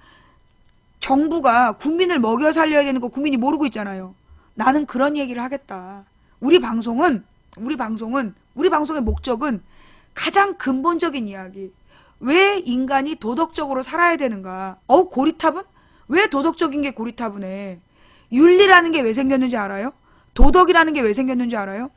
정부가 국민을 먹여 살려야 되는 거 국민이 모르고 있잖아요. 나는 그런 얘기를 하겠다. 우리 방송의 목적은 가장 근본적인 이야기. 왜 인간이 도덕적으로 살아야 되는가? 고리타분? 왜 도덕적인 게 고리타분해? 윤리라는 게 왜 생겼는지 알아요? 도덕이라는 게 왜 생겼는지 알아요?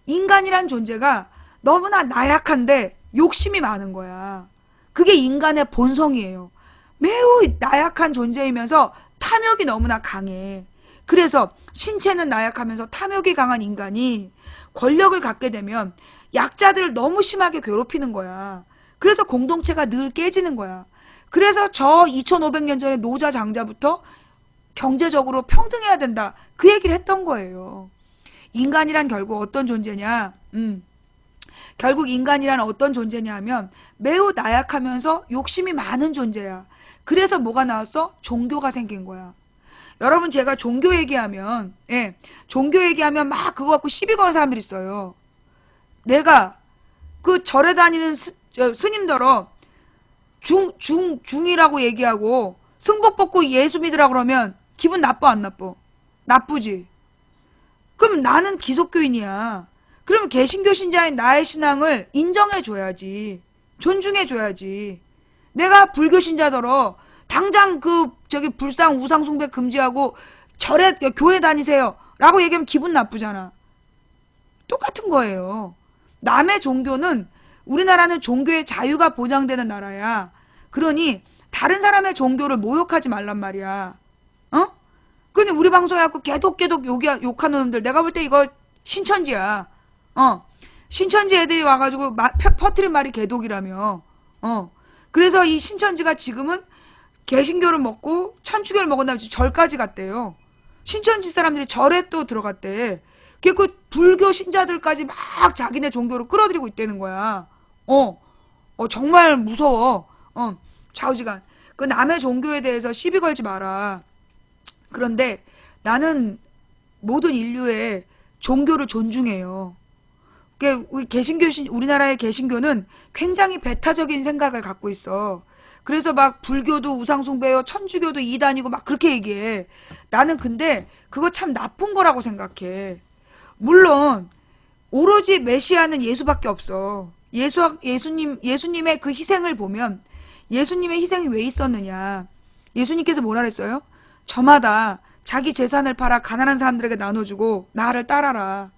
인간이란 존재가 너무나 나약한데 욕심이 많은 거야. 그게 인간의 본성이에요. 매우 나약한 존재이면서 탐욕이 너무나 강해. 그래서 신체는 나약하면서 탐욕이 강한 인간이 권력을 갖게 되면 약자들을 너무 심하게 괴롭히는 거야. 그래서 공동체가 늘 깨지는 거야. 그래서 저 2500년 전에 노자 장자부터 경제적으로 평등해야 된다, 그 얘기를 했던 거예요. 인간이란 결국 어떤 존재냐? 결국 인간이란 어떤 존재냐 하면 매우 나약하면서 욕심이 많은 존재야. 그래서 뭐가 나왔어? 종교가 생긴 거야. 여러분, 제가 종교 얘기하면 막 그거 갖고 시비 거는 사람들이 있어요. 내가 그 절에 다니는 스님들어 중이라고 얘기하고 승복 벗고 예수 믿으라 그러면 기분 나빠, 안 나빠? 나쁘지. 그럼 나는 기독교인이야. 그러면 개신교 신자인 나의 신앙을 인정해줘야지. 존중해줘야지. 내가 불교 신자더러 당장 불상 우상 숭배 금지하고 절에 교회 다니세요 라고 얘기하면 기분 나쁘잖아. 똑같은 거예요. 남의 종교는, 우리나라는 종교의 자유가 보장되는 나라야. 그러니 다른 사람의 종교를 모욕하지 말란 말이야. 근데 우리 방송에 갖고 계속 욕하는 놈들, 내가 볼 때 이거 신천지야. 신천지 애들이 와가지고 퍼뜨린 말이 개독이라며. 그래서 이 신천지가 지금은 개신교를 먹고 천주교를 먹은 다음에 절까지 갔대요. 신천지 사람들이 절에 또 들어갔대. 그 불교 신자들까지 막 자기네 종교로 끌어들이고 있다는 거야. 정말 무서워. 좌우지간. 그 남의 종교에 대해서 시비 걸지 마라. 그런데 나는 모든 인류의 종교를 존중해요. 우리나라의 개신교는 굉장히 배타적인 생각을 갖고 있어. 그래서 막 불교도 우상숭배요, 천주교도 이단이고 막 그렇게 얘기해. 나는 근데 그거 참 나쁜 거라고 생각해. 물론 오로지 메시아는 예수밖에 없어. 예수님의 그 희생을 보면, 예수님의 희생이 왜 있었느냐. 예수님께서 뭐라 그랬어요? 저마다 자기 재산을 팔아 가난한 사람들에게 나눠주고 나를 따라라.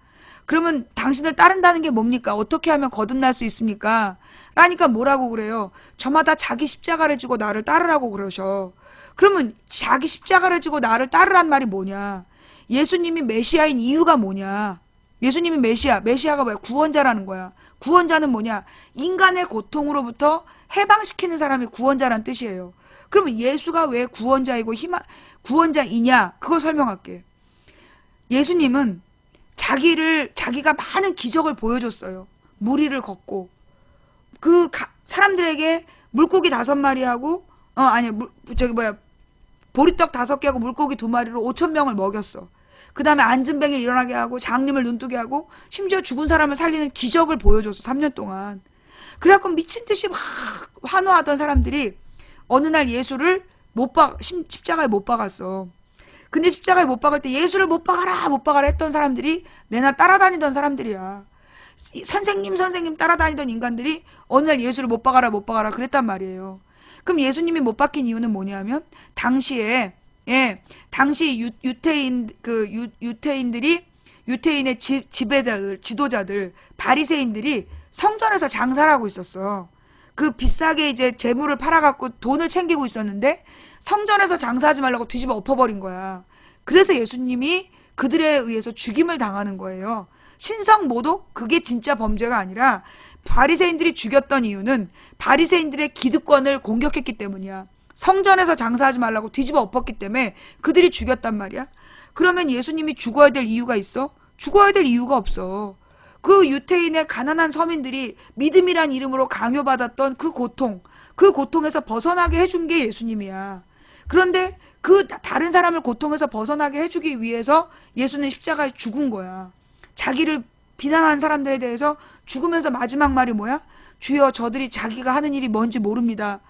그러면 당신을 따른다는 게 뭡니까? 어떻게 하면 거듭날 수 있습니까? 라니까 뭐라고 그래요? 저마다 자기 십자가를 지고 나를 따르라고 그러셔. 그러면 자기 십자가를 지고 나를 따르란 말이 뭐냐? 예수님이 메시아인 이유가 뭐냐? 예수님이 메시아가 뭐야? 구원자라는 거야. 구원자는 뭐냐? 인간의 고통으로부터 해방시키는 사람이 구원자란 뜻이에요. 그러면 예수가 왜 구원자이냐? 그걸 설명할게. 예수님은 자기가 많은 기적을 보여줬어요. 무리를 걷고, 사람들에게 물고기 5마리하고, 보리떡 5개하고 물고기 2마리로 5,000명을 먹였어. 그 다음에 앉은 뱅이 일어나게 하고, 장님을 눈뜨게 하고, 심지어 죽은 사람을 살리는 기적을 보여줬어. 3년 동안. 그래갖고 미친 듯이 막 환호하던 사람들이 어느 날 예수를 십자가에 못 박았어. 근데 십자가에 못 박을 때 예수를 못 박아라 못 박아라 했던 사람들이 내나 따라다니던 사람들이야. 선생님 따라다니던 인간들이 어느 날 예수를 못 박아라 그랬단 말이에요. 그럼 예수님이 못 박힌 이유는 뭐냐면 당시에 당시 유태인의 지배자들, 지도자들, 바리새인들이 성전에서 장사를 하고 있었어. 그 비싸게 이제 재물을 팔아갖고 돈을 챙기고 있었는데 성전에서 장사하지 말라고 뒤집어 엎어버린 거야. 그래서 예수님이 그들에 의해서 죽임을 당하는 거예요. 신성모독? 그게 진짜 범죄가 아니라 바리새인들이 죽였던 이유는 바리새인들의 기득권을 공격했기 때문이야. 성전에서 장사하지 말라고 뒤집어 엎었기 때문에 그들이 죽였단 말이야. 그러면 예수님이 죽어야 될 이유가 있어? 죽어야 될 이유가 없어. 그 유태인의 가난한 서민들이 믿음이란 이름으로 강요받았던 그 고통에서 벗어나게 해준 게 예수님이야. 그런데 그 다른 사람을 고통에서 벗어나게 해주기 위해서 예수는 십자가에 죽은 거야. 자기를 비난한 사람들에 대해서 죽으면서 마지막 말이 뭐야? 주여, 저들이 자기가 하는 일이 뭔지 모릅니다.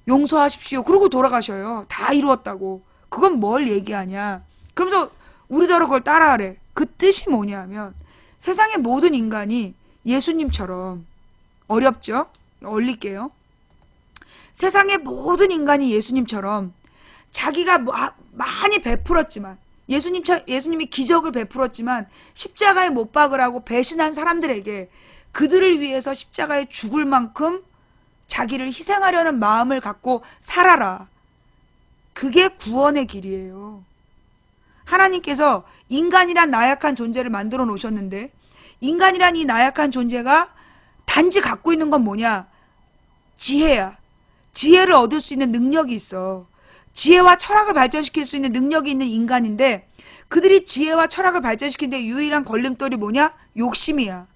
용서하십시오. 그러고 돌아가셔요. 다 이루었다고. 그건 뭘 얘기하냐. 그러면서 우리더러 그걸 따라하래. 그 뜻이 뭐냐면 세상의 모든 인간이 예수님처럼, 어렵죠? 얼릴게요. 세상의 모든 인간이 예수님처럼 자기가 많이 베풀었지만, 예수님이 기적을 베풀었지만 십자가에 못 박으라고 배신한 사람들에게 그들을 위해서 십자가에 죽을 만큼 자기를 희생하려는 마음을 갖고 살아라. 그게 구원의 길이에요. 하나님께서 인간이란 나약한 존재를 만들어 놓으셨는데 인간이란 이 나약한 존재가 단지 갖고 있는 건 뭐냐? 지혜야. 지혜를 얻을 수 있는 능력이 있어. 지혜와 철학을 발전시킬 수 있는 능력이 있는 인간인데 그들이 지혜와 철학을 발전시키는데 유일한 걸림돌이 뭐냐? 욕심이야.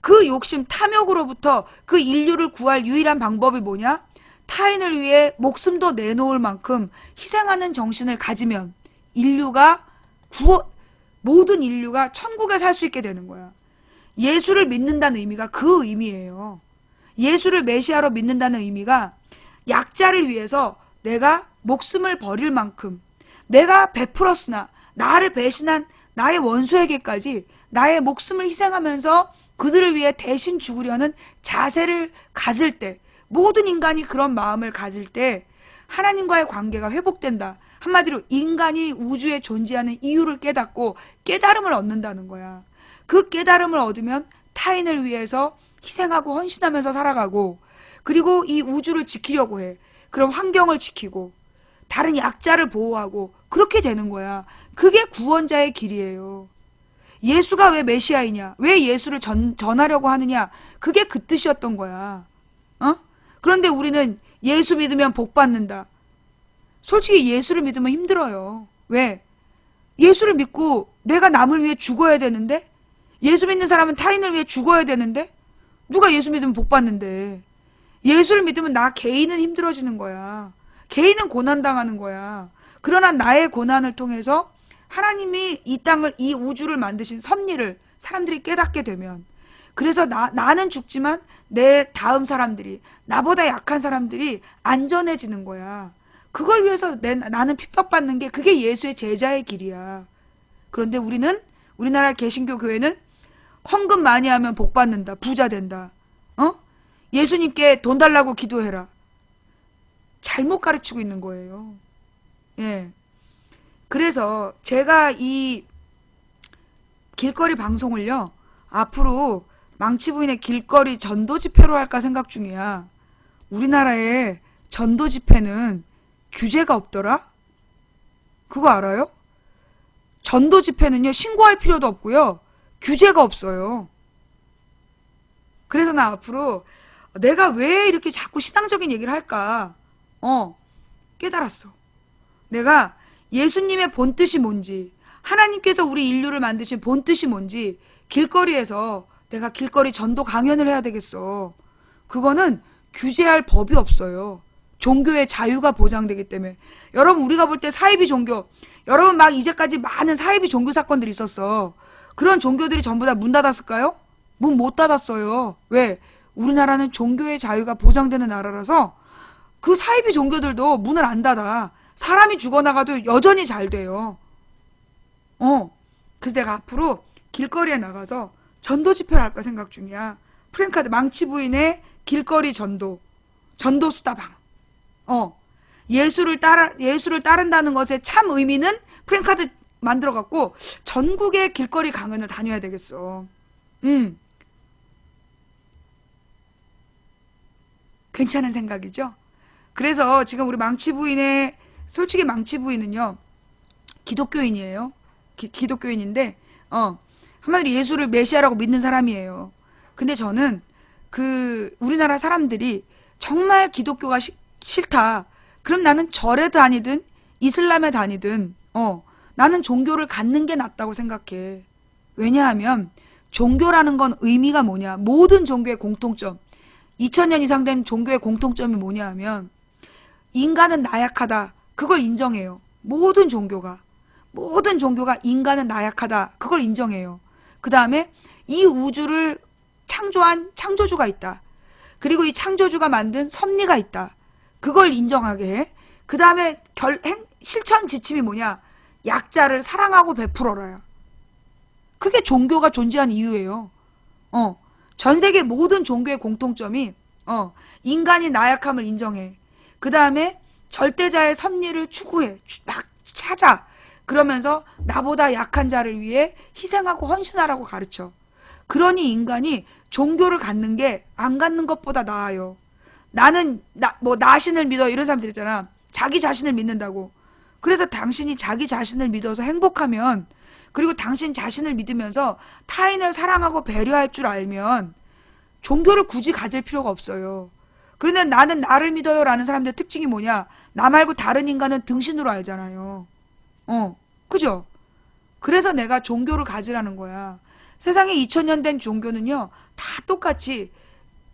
그 욕심, 탐욕으로부터 그 인류를 구할 유일한 방법이 뭐냐? 타인을 위해 목숨도 내놓을 만큼 희생하는 정신을 가지면 모든 인류가 천국에 살 수 있게 되는 거야. 예수를 믿는다는 의미가 그 의미예요. 예수를 메시아로 믿는다는 의미가 약자를 위해서 내가 목숨을 버릴 만큼 내가 베풀었으나 나를 배신한 나의 원수에게까지 나의 목숨을 희생하면서 그들을 위해 대신 죽으려는 자세를 가질 때, 모든 인간이 그런 마음을 가질 때 하나님과의 관계가 회복된다. 한마디로 인간이 우주에 존재하는 이유를 깨닫고 깨달음을 얻는다는 거야. 그 깨달음을 얻으면 타인을 위해서 희생하고 헌신하면서 살아가고, 그리고 이 우주를 지키려고 해. 그럼 환경을 지키고 다른 약자를 보호하고 그렇게 되는 거야. 그게 구원자의 길이에요. 예수가 왜 메시아이냐? 왜 예수를 전하려고 하느냐? 그게 그 뜻이었던 거야. 그런데 우리는 예수 믿으면 복 받는다. 솔직히 예수를 믿으면 힘들어요. 왜? 예수를 믿고 내가 남을 위해 죽어야 되는데, 예수 믿는 사람은 타인을 위해 죽어야 되는데, 누가 예수 믿으면 복 받는데? 예수를 믿으면 나 개인은 힘들어지는 거야. 개인은 고난당하는 거야. 그러나 나의 고난을 통해서 하나님이 이 땅을, 이 우주를 만드신 섭리를 사람들이 깨닫게 되면, 그래서 나는 죽지만 내 다음 사람들이, 나보다 약한 사람들이 안전해지는 거야. 그걸 위해서 나는 핍박받는 게 그게 예수의 제자의 길이야. 그런데 우리나라 개신교 교회는 헌금 많이 하면 복 받는다. 부자 된다. 예수님께 돈 달라고 기도해라. 잘못 가르치고 있는 거예요. 예. 그래서 제가 이 길거리 방송을요, 앞으로 망치부인의 길거리 전도 집회로 할까 생각 중이야. 우리나라에 전도 집회는 규제가 없더라? 그거 알아요? 전도 집회는요, 신고할 필요도 없고요, 규제가 없어요. 그래서 나 앞으로 내가 왜 이렇게 자꾸 신앙적인 얘기를 할까? 깨달았어. 내가 예수님의 본뜻이 뭔지, 하나님께서 우리 인류를 만드신 본뜻이 뭔지 길거리에서 내가 길거리 전도 강연을 해야 되겠어. 그거는 규제할 법이 없어요. 종교의 자유가 보장되기 때문에. 여러분, 우리가 볼 때 사이비 종교, 여러분 막 이제까지 많은 사이비 종교 사건들이 있었어. 그런 종교들이 전부 다 문 닫았을까요? 문 못 닫았어요. 왜? 우리나라는 종교의 자유가 보장되는 나라라서 그 사이비 종교들도 문을 안 닫아. 사람이 죽어나가도 여전히 잘 돼요. 그래서 내가 앞으로 길거리에 나가서 전도 집회를 할까 생각 중이야. 프랭카드 망치 부인의 길거리 전도 수다방. 예수를 따른다는 것의 참 의미는 프랭카드 만들어 갖고 전국의 길거리 강연을 다녀야 되겠어. 괜찮은 생각이죠? 그래서 지금 우리 솔직히 망치 부인은요, 기독교인이에요. 기독교인인데, 한마디로 예수를 메시아라고 믿는 사람이에요. 근데 저는 우리나라 사람들이 정말 기독교가 싫다. 그럼 나는 절에 다니든, 이슬람에 다니든, 나는 종교를 갖는 게 낫다고 생각해. 왜냐하면, 종교라는 건 의미가 뭐냐. 모든 종교의 공통점. 2000년 이상 된 종교의 공통점이 뭐냐 하면, 인간은 나약하다. 그걸 인정해요. 모든 종교가 인간은 나약하다. 그걸 인정해요. 그 다음에 이 우주를 창조한 창조주가 있다. 그리고 이 창조주가 만든 섭리가 있다. 그걸 인정하게 해. 그 다음에 실천 지침이 뭐냐? 약자를 사랑하고 베풀어라요. 그게 종교가 존재한 이유예요. 전 세계 모든 종교의 공통점이 인간이 나약함을 인정해. 그 다음에 절대자의 섭리를 추구해. 막 찾아. 그러면서 나보다 약한 자를 위해 희생하고 헌신하라고 가르쳐. 그러니 인간이 종교를 갖는 게 안 갖는 것보다 나아요. 나는 나신을 믿어 이런 사람들 있잖아. 자기 자신을 믿는다고. 그래서 당신이 자기 자신을 믿어서 행복하면, 그리고 당신 자신을 믿으면서 타인을 사랑하고 배려할 줄 알면 종교를 굳이 가질 필요가 없어요. 그런데 나는 나를 믿어요 라는 사람들의 특징이 뭐냐? 나 말고 다른 인간은 등신으로 알잖아요. 그죠? 그래서 내가 종교를 가지라는 거야. 세상에 2000년 된 종교는요, 다 똑같이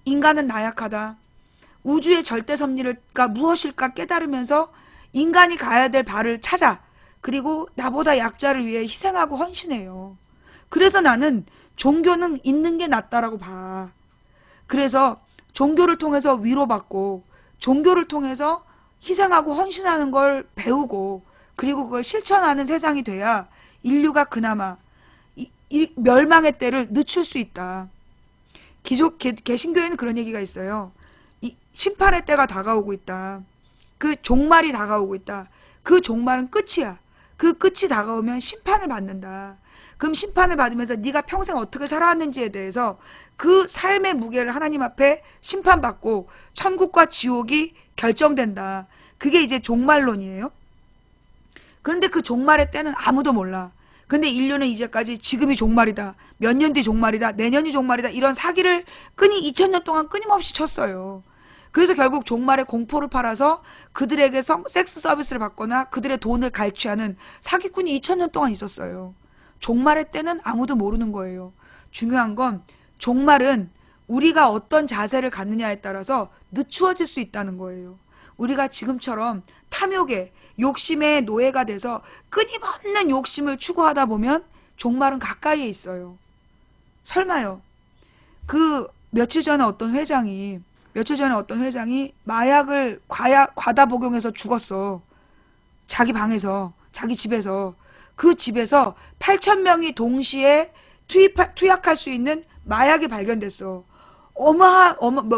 인간은 나약하다. 우주의 절대 섭리가 무엇일까 깨달으면서 인간이 가야 될 발을 찾아. 그리고 나보다 약자를 위해 희생하고 헌신해요. 그래서 나는 종교는 있는 게 낫다라고 봐. 그래서 종교를 통해서 위로받고, 종교를 통해서 희생하고 헌신하는 걸 배우고, 그리고 그걸 실천하는 세상이 돼야 인류가 그나마 이 멸망의 때를 늦출 수 있다. 개신교에는 그런 얘기가 있어요. 이 심판의 때가 다가오고 있다. 그 종말이 다가오고 있다. 그 종말은 끝이야. 그 끝이 다가오면 심판을 받는다. 그럼 심판을 받으면서 네가 평생 어떻게 살아왔는지에 대해서 그 삶의 무게를 하나님 앞에 심판받고 천국과 지옥이 결정된다. 그게 이제 종말론이에요. 그런데 그 종말의 때는 아무도 몰라. 근데 인류는 이제까지 지금이 종말이다. 몇 년 뒤 종말이다. 내년이 종말이다. 이런 사기를 2000년 동안 끊임없이 쳤어요. 그래서 결국 종말의 공포를 팔아서 그들에게 섹스 서비스를 받거나 그들의 돈을 갈취하는 사기꾼이 2000년 동안 있었어요. 종말의 때는 아무도 모르는 거예요. 중요한 건 종말은 우리가 어떤 자세를 갖느냐에 따라서 늦추어질 수 있다는 거예요. 우리가 지금처럼 탐욕에, 욕심의 노예가 돼서 끊임없는 욕심을 추구하다 보면 종말은 가까이에 있어요. 설마요. 며칠 전에 어떤 회장이 마약을 과다 복용해서 죽었어. 자기 방에서, 자기 집에서. 그 집에서 8,000명이 동시에 투약할 수 있는 마약이 발견됐어.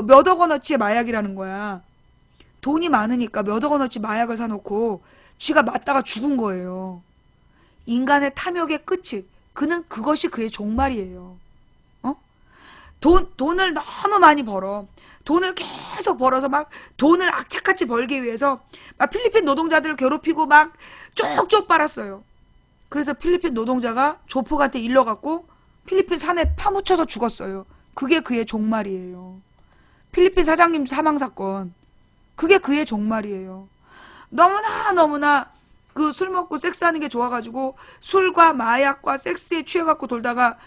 몇억 원어치의 마약이라는 거야. 돈이 많으니까 몇억 원어치 마약을 사놓고 지가 맞다가 죽은 거예요. 인간의 탐욕의 끝이, 그것이 그의 종말이에요. 돈을 너무 많이 벌어. 돈을 계속 벌어서 막 돈을 악착같이 벌기 위해서 막 필리핀 노동자들을 괴롭히고 막 쪽쪽 빨았어요. 그래서 필리핀 노동자가 조폭한테 일러갖고 필리핀 산에 파묻혀서 죽었어요. 그게 그의 종말이에요. 필리핀 사장님 사망사건. 그게 그의 종말이에요. 너무나 술 먹고 섹스하는 게 좋아가지고 술과 마약과 섹스에 취해갖고 돌다가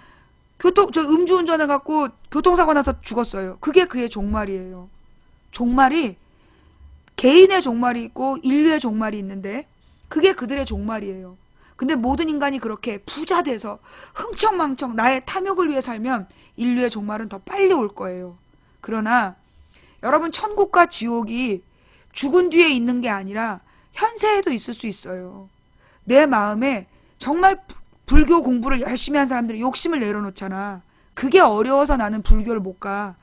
음주운전해갖고 교통사고 나서 죽었어요. 그게 그의 종말이에요. 종말이 개인의 종말이 있고 인류의 종말이 있는데 그게 그들의 종말이에요. 근데 모든 인간이 그렇게 부자 돼서 흥청망청 나의 탐욕을 위해 살면 인류의 종말은 더 빨리 올 거예요. 그러나 여러분, 천국과 지옥이 죽은 뒤에 있는 게 아니라 현세에도 있을 수 있어요. 내 마음에 정말 불교 공부를 열심히 한 사람들이 욕심을 내려놓잖아. 그게 어려워서 나는 불교를 못 가.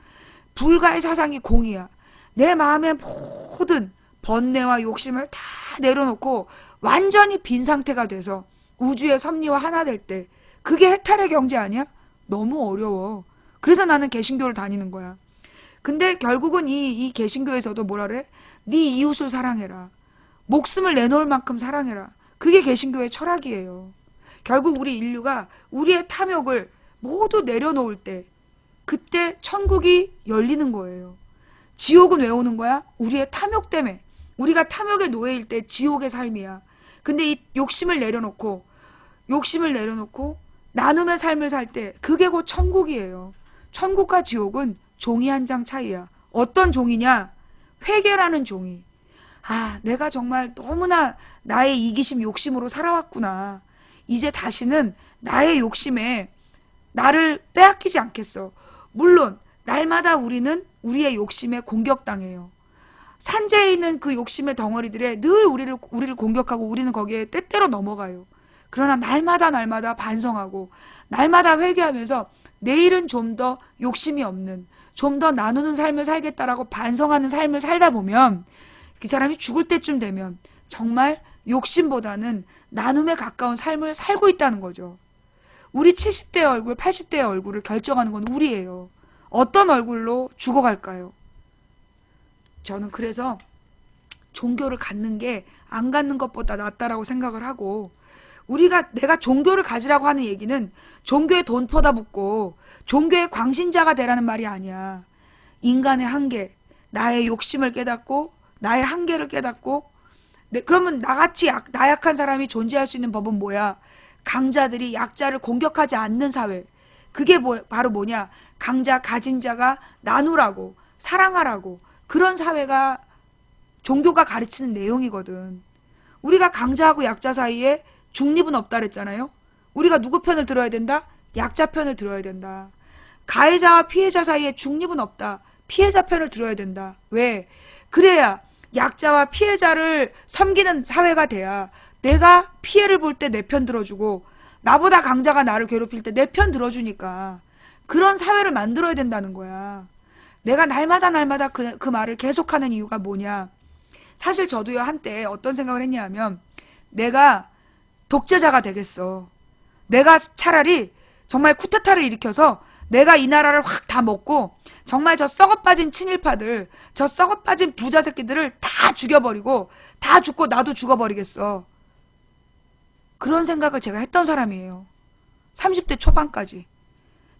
불가의 사상이 공이야. 내 마음의 모든 번뇌와 욕심을 다 내려놓고 완전히 빈 상태가 돼서 우주의 섭리와 하나 될 때, 그게 해탈의 경지 아니야? 너무 어려워. 그래서 나는 개신교를 다니는 거야. 근데 결국은 이 개신교에서도 뭐라 그래? 네 이웃을 사랑해라. 목숨을 내놓을 만큼 사랑해라. 그게 개신교의 철학이에요. 결국 우리 인류가 우리의 탐욕을 모두 내려놓을 때, 그때 천국이 열리는 거예요. 지옥은 왜 오는 거야? 우리의 탐욕 때문에. 우리가 탐욕의 노예일 때 지옥의 삶이야. 근데 이 욕심을 내려놓고 나눔의 삶을 살 때, 그게 곧 천국이에요. 천국과 지옥은 종이 한 장 차이야. 어떤 종이냐? 회개라는 종이. 아, 내가 정말 너무나 나의 이기심, 욕심으로 살아왔구나. 이제 다시는 나의 욕심에 나를 빼앗기지 않겠어. 물론 날마다 우리는 우리의 욕심에 공격당해요. 산재에 있는 그 욕심의 덩어리들에 늘 우리를 공격하고 우리는 거기에 때때로 넘어가요. 그러나 날마다 반성하고 날마다 회개하면서 내일은 좀 더 욕심이 없는, 좀 더 나누는 삶을 살겠다라고 반성하는 삶을 살다 보면 그 사람이 죽을 때쯤 되면 정말 욕심보다는 나눔에 가까운 삶을 살고 있다는 거죠. 우리 70대의 얼굴, 80대의 얼굴을 결정하는 건 우리예요. 어떤 얼굴로 죽어갈까요? 저는 그래서 종교를 갖는 게 안 갖는 것보다 낫다라고 생각을 하고, 내가 종교를 가지라고 하는 얘기는 종교에 돈 퍼다 붓고 종교의 광신자가 되라는 말이 아니야. 인간의 한계, 나의 욕심을 깨닫고 나의 한계를 깨닫고, 그러면 나같이 나약한 사람이 존재할 수 있는 법은 뭐야? 강자들이 약자를 공격하지 않는 사회. 그게 바로 뭐냐? 강자, 가진 자가 나누라고, 사랑하라고. 그런 사회가 종교가 가르치는 내용이거든. 우리가 강자하고 약자 사이에 중립은 없다 그랬잖아요. 우리가 누구 편을 들어야 된다? 약자 편을 들어야 된다. 가해자와 피해자 사이에 중립은 없다. 피해자 편을 들어야 된다. 왜? 그래야 약자와 피해자를 섬기는 사회가 돼야 내가 피해를 볼 때 내 편 들어주고, 나보다 강자가 나를 괴롭힐 때 내 편 들어주니까 그런 사회를 만들어야 된다는 거야. 내가 날마다 그 말을 계속하는 이유가 뭐냐? 사실 저도요, 한때 어떤 생각을 했냐 하면, 내가 독재자가 되겠어. 내가 차라리 정말 쿠데타를 일으켜서 내가 이 나라를 확 다 먹고 정말 저 썩어빠진 친일파들, 저 썩어빠진 부자 새끼들을 다 죽여버리고, 다 죽고 나도 죽어버리겠어. 그런 생각을 제가 했던 사람이에요. 30대 초반까지.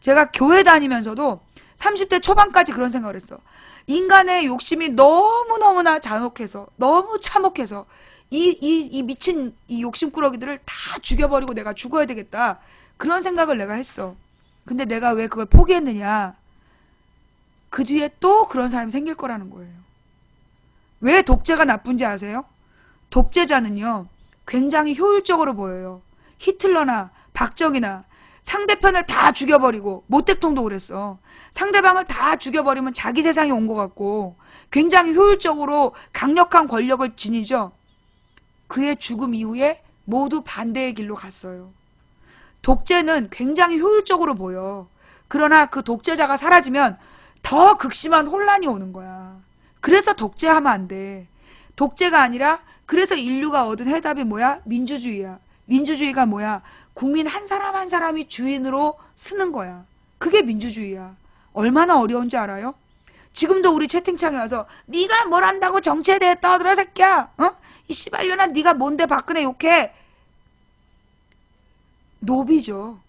제가 교회 다니면서도 30대 초반까지 그런 생각을 했어. 인간의 욕심이 너무너무나 잔혹해서, 너무 참혹해서 이 미친 이 욕심꾸러기들을 다 죽여버리고 내가 죽어야 되겠다. 그런 생각을 내가 했어. 근데 내가 왜 그걸 포기했느냐? 그 뒤에 또 그런 사람이 생길 거라는 거예요. 왜 독재가 나쁜지 아세요? 독재자는요, 굉장히 효율적으로 보여요. 히틀러나 박정희나 상대편을 다 죽여버리고, 모택동도 그랬어. 상대방을 다 죽여버리면 자기 세상에 온 것 같고 굉장히 효율적으로 강력한 권력을 지니죠. 그의 죽음 이후에 모두 반대의 길로 갔어요. 독재는 굉장히 효율적으로 보여. 그러나 그 독재자가 사라지면 더 극심한 혼란이 오는 거야. 그래서 독재하면 안 돼. 독재가 아니라, 그래서 인류가 얻은 해답이 뭐야? 민주주의야. 민주주의가 뭐야? 국민 한 사람 한 사람이 주인으로 쓰는 거야. 그게 민주주의야. 얼마나 어려운지 알아요? 지금도 우리 채팅창에 와서 네가 뭘 안다고 정치에 대해 떠들어 새끼야. 어? 이 씨발년아, 네가 뭔데 박근혜 욕해. 노비죠.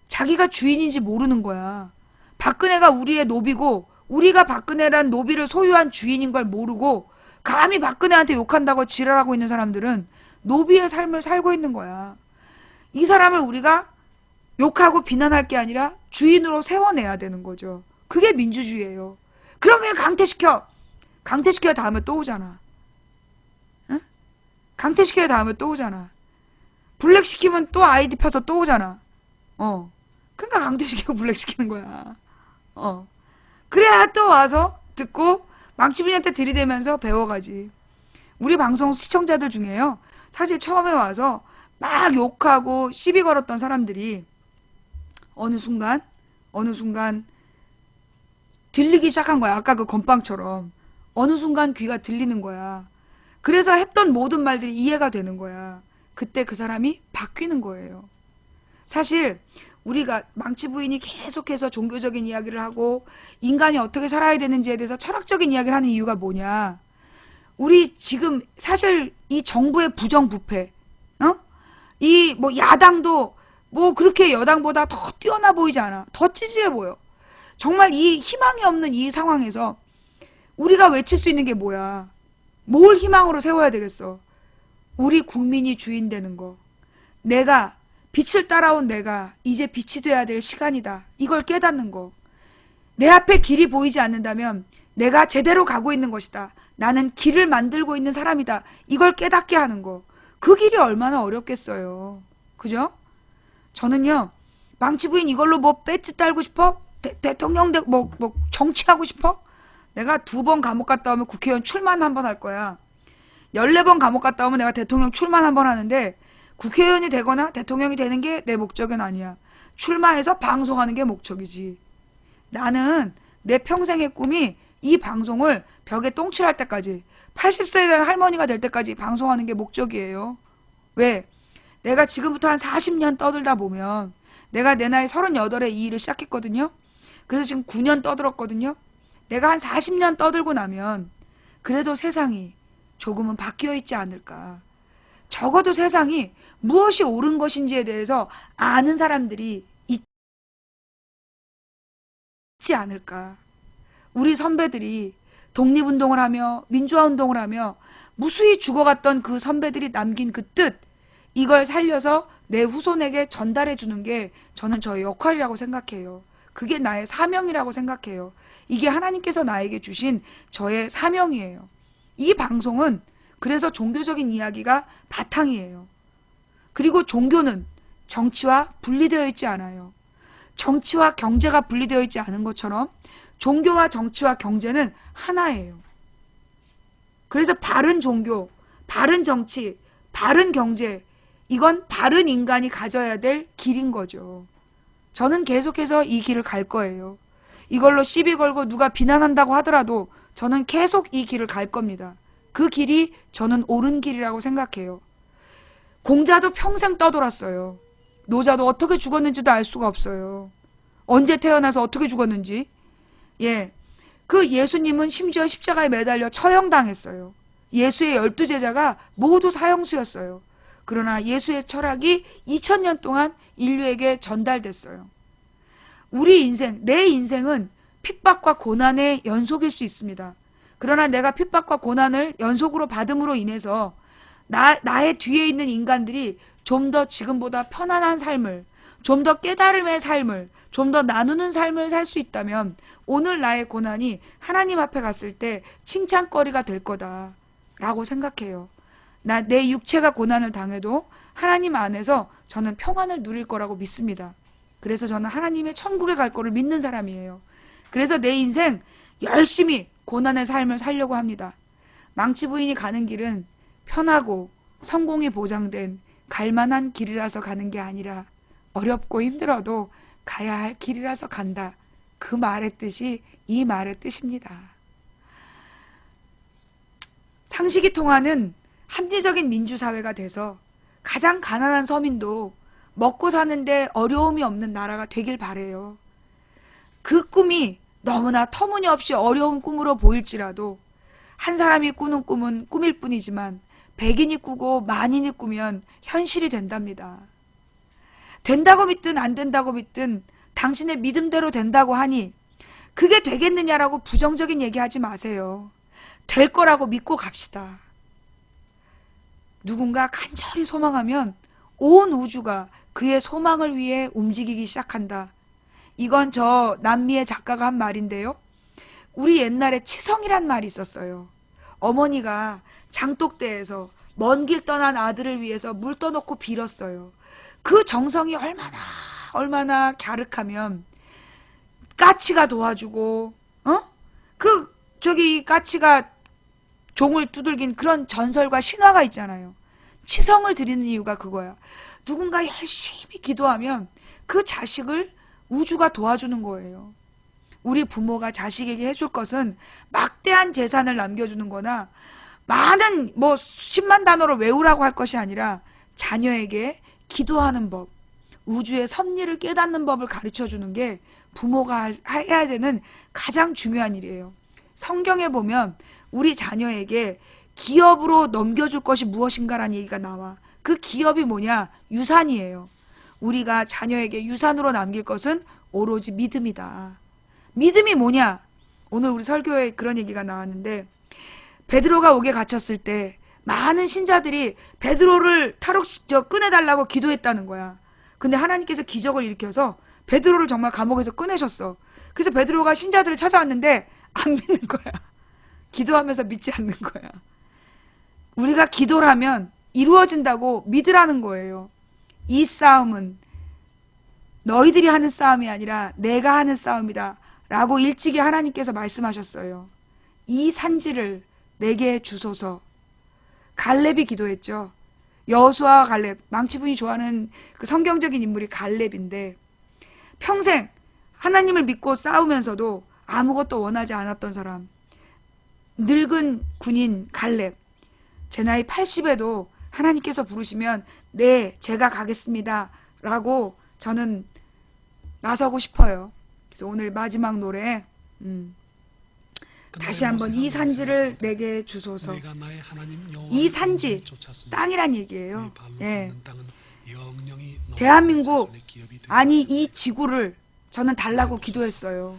자기가 주인인지 모르는 거야. 박근혜가 우리의 노비고 우리가 박근혜란 노비를 소유한 주인인 걸 모르고 감히 박근혜한테 욕한다고 지랄하고 있는 사람들은 노비의 삶을 살고 있는 거야. 이 사람을 우리가 욕하고 비난할 게 아니라 주인으로 세워내야 되는 거죠. 그게 민주주의예요. 그럼 왜 강퇴시켜? 강퇴시켜야 다음에 또 오잖아. 응? 강퇴시켜야 다음에 또 오잖아. 블랙시키면 또 아이디 펴서 또 오잖아. 그러니까 강퇴시키고 블랙시키는 거야. 그래야 또 와서 듣고 망치부인한테 들이대면서 배워가지. 우리 방송 시청자들 중에요. 사실 처음에 와서 막 욕하고 시비 걸었던 사람들이 어느 순간 어느 순간 들리기 시작한 거야. 아까 그 건빵처럼. 어느 순간 귀가 들리는 거야. 그래서 했던 모든 말들이 이해가 되는 거야. 그때 그 사람이 바뀌는 거예요. 사실 우리가 망치 부인이 계속해서 종교적인 이야기를 하고 인간이 어떻게 살아야 되는지에 대해서 철학적인 이야기를 하는 이유가 뭐냐. 우리 지금 사실 이 정부의 부정부패, 어? 이 뭐 야당도 뭐 그렇게 여당보다 더 뛰어나 보이지 않아. 더 찌질해 보여. 정말 이 희망이 없는 이 상황에서 우리가 외칠 수 있는 게 뭐야? 뭘 희망으로 세워야 되겠어? 우리 국민이 주인 되는 거. 내가 빛을 따라온 내가 이제 빛이 돼야 될 시간이다. 이걸 깨닫는 거. 내 앞에 길이 보이지 않는다면 내가 제대로 가고 있는 것이다. 나는 길을 만들고 있는 사람이다. 이걸 깨닫게 하는 거. 그 길이 얼마나 어렵겠어요. 그죠? 저는요. 망치부인 이걸로 뭐 배지 딸고 싶어? 대통령 뭐 정치하고 싶어? 내가 2번 감옥 갔다 오면 국회의원 출마는 한 번 할 거야. 14번 감옥 갔다 오면 내가 대통령 출마 한 번 하는데 국회의원이 되거나 대통령이 되는 게 내 목적은 아니야. 출마해서 방송하는 게 목적이지. 나는 내 평생의 꿈이 이 방송을 벽에 똥칠할 때까지 80세 된 할머니가 될 때까지 방송하는 게 목적이에요. 왜? 내가 지금부터 한 40년 떠들다 보면 내가 내 나이 38에 이 일을 시작했거든요. 그래서 지금 9년 떠들었거든요. 내가 한 40년 떠들고 나면 그래도 세상이 조금은 바뀌어 있지 않을까. 적어도 세상이 무엇이 옳은 것인지에 대해서 아는 사람들이 있지 않을까. 우리 선배들이 독립운동을 하며 민주화운동을 하며 무수히 죽어갔던 그 선배들이 남긴 그 뜻, 이걸 살려서 내 후손에게 전달해 주는 게 저는 저의 역할이라고 생각해요. 그게 나의 사명이라고 생각해요. 이게 하나님께서 나에게 주신 저의 사명이에요. 이 방송은 그래서 종교적인 이야기가 바탕이에요. 그리고 종교는 정치와 분리되어 있지 않아요. 정치와 경제가 분리되어 있지 않은 것처럼 종교와 정치와 경제는 하나예요. 그래서 바른 종교, 바른 정치, 바른 경제, 이건 바른 인간이 가져야 될 길인 거죠. 저는 계속해서 이 길을 갈 거예요. 이걸로 시비 걸고 누가 비난한다고 하더라도 저는 계속 이 길을 갈 겁니다. 그 길이 저는 옳은 길이라고 생각해요. 공자도 평생 떠돌았어요. 노자도 어떻게 죽었는지도 알 수가 없어요. 언제 태어나서 어떻게 죽었는지. 예. 그 예수님은 심지어 십자가에 매달려 처형당했어요. 예수의 12제자가 모두 사형수였어요. 그러나 예수의 철학이 2000년 동안 인류에게 전달됐어요. 우리 인생, 내 인생은 핍박과 고난의 연속일 수 있습니다. 그러나 내가 핍박과 고난을 연속으로 받음으로 인해서 나의 뒤에 있는 인간들이 좀 더 지금보다 편안한 삶을, 좀 더 깨달음의 삶을, 좀 더 나누는 삶을 살 수 있다면 오늘 나의 고난이 하나님 앞에 갔을 때 칭찬거리가 될 거다라고 생각해요. 내 육체가 고난을 당해도 하나님 안에서 저는 평안을 누릴 거라고 믿습니다. 그래서 저는 하나님의 천국에 갈 거를 믿는 사람이에요. 그래서 내 인생 열심히 고난의 삶을 살려고 합니다. 망치 부인이 가는 길은 편하고 성공이 보장된 갈만한 길이라서 가는 게 아니라 어렵고 힘들어도 가야 할 길이라서 간다. 그 말의 뜻이 이 말의 뜻입니다. 상식이 통하는 합리적인 민주사회가 돼서 가장 가난한 서민도 먹고 사는데 어려움이 없는 나라가 되길 바래요. 그 꿈이 너무나 터무니없이 어려운 꿈으로 보일지라도 한 사람이 꾸는 꿈은 꿈일 뿐이지만 100인이 꾸고 만인이 꾸면 현실이 된답니다. 된다고 믿든 안 된다고 믿든 당신의 믿음대로 된다고 하니 그게 되겠느냐라고 부정적인 얘기하지 마세요. 될 거라고 믿고 갑시다. 누군가 간절히 소망하면 온 우주가 그의 소망을 위해 움직이기 시작한다. 이건 저 남미의 작가가 한 말인데요. 우리 옛날에 치성이란 말이 있었어요. 어머니가 장독대에서 먼 길 떠난 아들을 위해서 물 떠놓고 빌었어요. 그 정성이 얼마나 갸륵하면 까치가 도와주고 저기 까치가 종을 두들긴 그런 전설과 신화가 있잖아요. 치성을 드리는 이유가 그거야. 누군가 열심히 기도하면 그 자식을 우주가 도와주는 거예요. 우리 부모가 자식에게 해줄 것은 막대한 재산을 남겨주는 거나 많은 수십만 단어로 외우라고 할 것이 아니라 자녀에게 기도하는 법, 우주의 섭리를 깨닫는 법을 가르쳐 주는 게 부모가 해야 되는 가장 중요한 일이에요. 성경에 보면 우리 자녀에게 기업으로 넘겨줄 것이 무엇인가라는 얘기가 나와. 그 기업이 뭐냐? 유산이에요. 우리가 자녀에게 유산으로 남길 것은 오로지 믿음이다. 믿음이 뭐냐? 오늘 우리 설교에 그런 얘기가 나왔는데 베드로가 옥에 갇혔을 때 많은 신자들이 베드로를 꺼내달라고 기도했다는 거야. 근데 하나님께서 기적을 일으켜서 베드로를 정말 감옥에서 꺼내셨어. 그래서 베드로가 신자들을 찾아왔는데 안 믿는 거야. 기도하면서 믿지 않는 거야. 우리가 기도를 하면 이루어진다고 믿으라는 거예요. 이 싸움은 너희들이 하는 싸움이 아니라 내가 하는 싸움이다 라고 일찍이 하나님께서 말씀하셨어요. 이 산지를 내게 주소서. 갈렙이 기도했죠. 여호수아와 갈렙, 망치분이 좋아하는 그 성경적인 인물이 갈렙인데 평생 하나님을 믿고 싸우면서도 아무것도 원하지 않았던 사람, 늙은 군인 갈렙, 제 나이 80에도 하나님께서 부르시면 네, 제가 가겠습니다 라고 저는 나서고 싶어요. 그래서 오늘 마지막 노래 다시 한번 이 산지를 내게 주소서. 이 산지, 땅이란 얘기예요. 예. 대한민국, 아니 이 지구를 저는 달라고 기도했어요.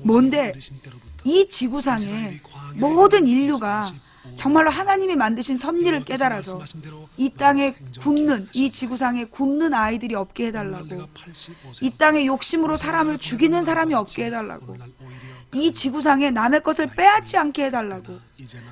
뭔데? 이 지구상에 모든 인류가 정말로 하나님이 만드신 섭리를 깨달아서 이 땅에 굶는, 이 지구상에 굶는 아이들이 없게 해달라고, 이 땅에 욕심으로 사람을 죽이는 사람이 없게 해달라고, 이 지구상에 남의 것을 빼앗지 않게 해달라고,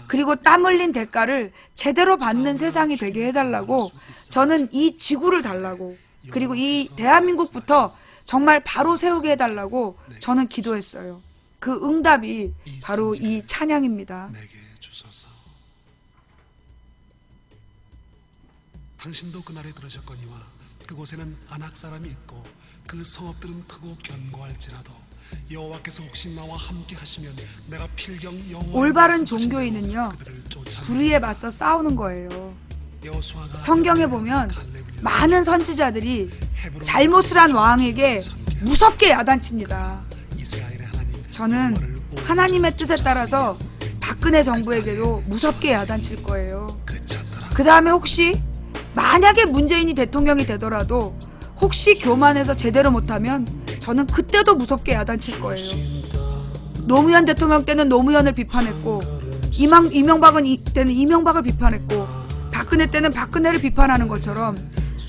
그리고 땀 흘린 대가를 제대로 받는 세상이 되게 해달라고, 저는 이 지구를 달라고, 그리고 이 대한민국부터 정말 바로 세우게 해달라고 저는 기도했어요. 그 응답이 바로 이 찬양입니다. 당신도 그날에 들으셨거니와 그곳에는 안악 사람이 있고 그 성읍들은 크고 견고할지라도 여호와께서 혹시 나와 함께 하시면 내가 필경 영원히 올바른 종교인은요 불의에 맞서 싸우는 거예요. 성경에 보면 많은 선지자들이 잘못을 한 왕에게 무섭게 야단칩니다. 저는 하나님의 뜻에 따라서 박근혜 정부에게도 무섭게 야단칠 거예요. 그 다음에 혹시 만약에 문재인이 대통령이 되더라도 혹시 교만해서 제대로 못하면 저는 그때도 무섭게 야단칠 거예요. 노무현 대통령 때는 노무현을 비판했고 이명박은 때는 이명박을 비판했고 박근혜 때는 박근혜를 비판하는 것처럼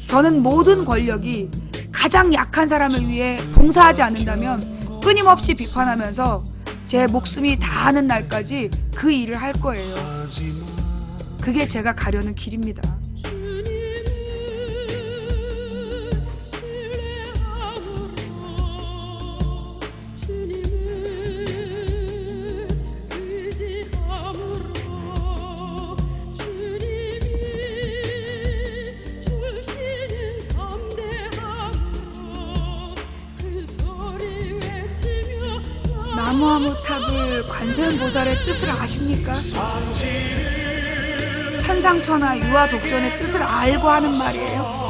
저는 모든 권력이 가장 약한 사람을 위해 봉사하지 않는다면 끊임없이 비판하면서 제 목숨이 다하는 날까지 그 일을 할 거예요. 그게 제가 가려는 길입니다. 나무아무탑을 관세음보살의 뜻을 아십니까? 천상천하 유아독존의 뜻을 알고 하는 말이에요.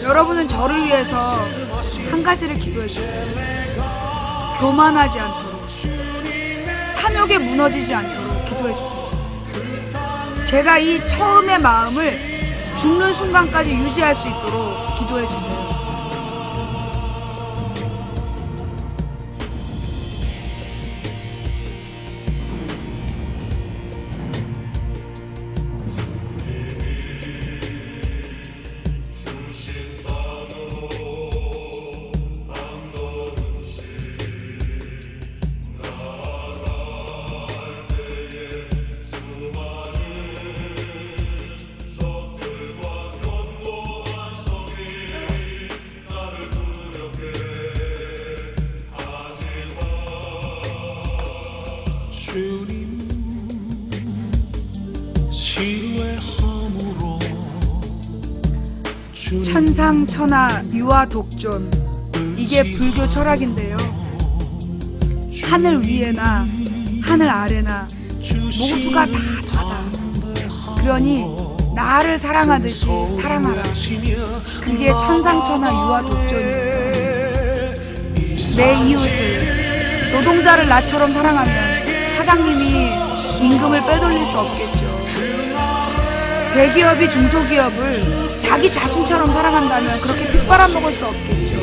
여러분은 저를 위해서 한 가지를 기도해 주세요. 교만하지 않도록, 탐욕에 무너지지 않도록 기도해 주세요. 제가 이 처음의 마음을 죽는 순간까지 유지할 수 있도록 기도해 주세요. 천상천하 유아 독존, 이게 불교 철학인데요. 하늘 위에나 하늘 아래나 모두가 다 다다. 그러니 나를 사랑하듯이 사랑하라. 그게 천상천하 유아 독존이에요. 내 이웃을, 노동자를 나처럼 사랑하면 사장님이 임금을 빼돌릴 수 없겠죠. 대기업이 중소기업을 자기 자신처럼 사랑한다면 그렇게 핏바람 먹을 수 없겠죠.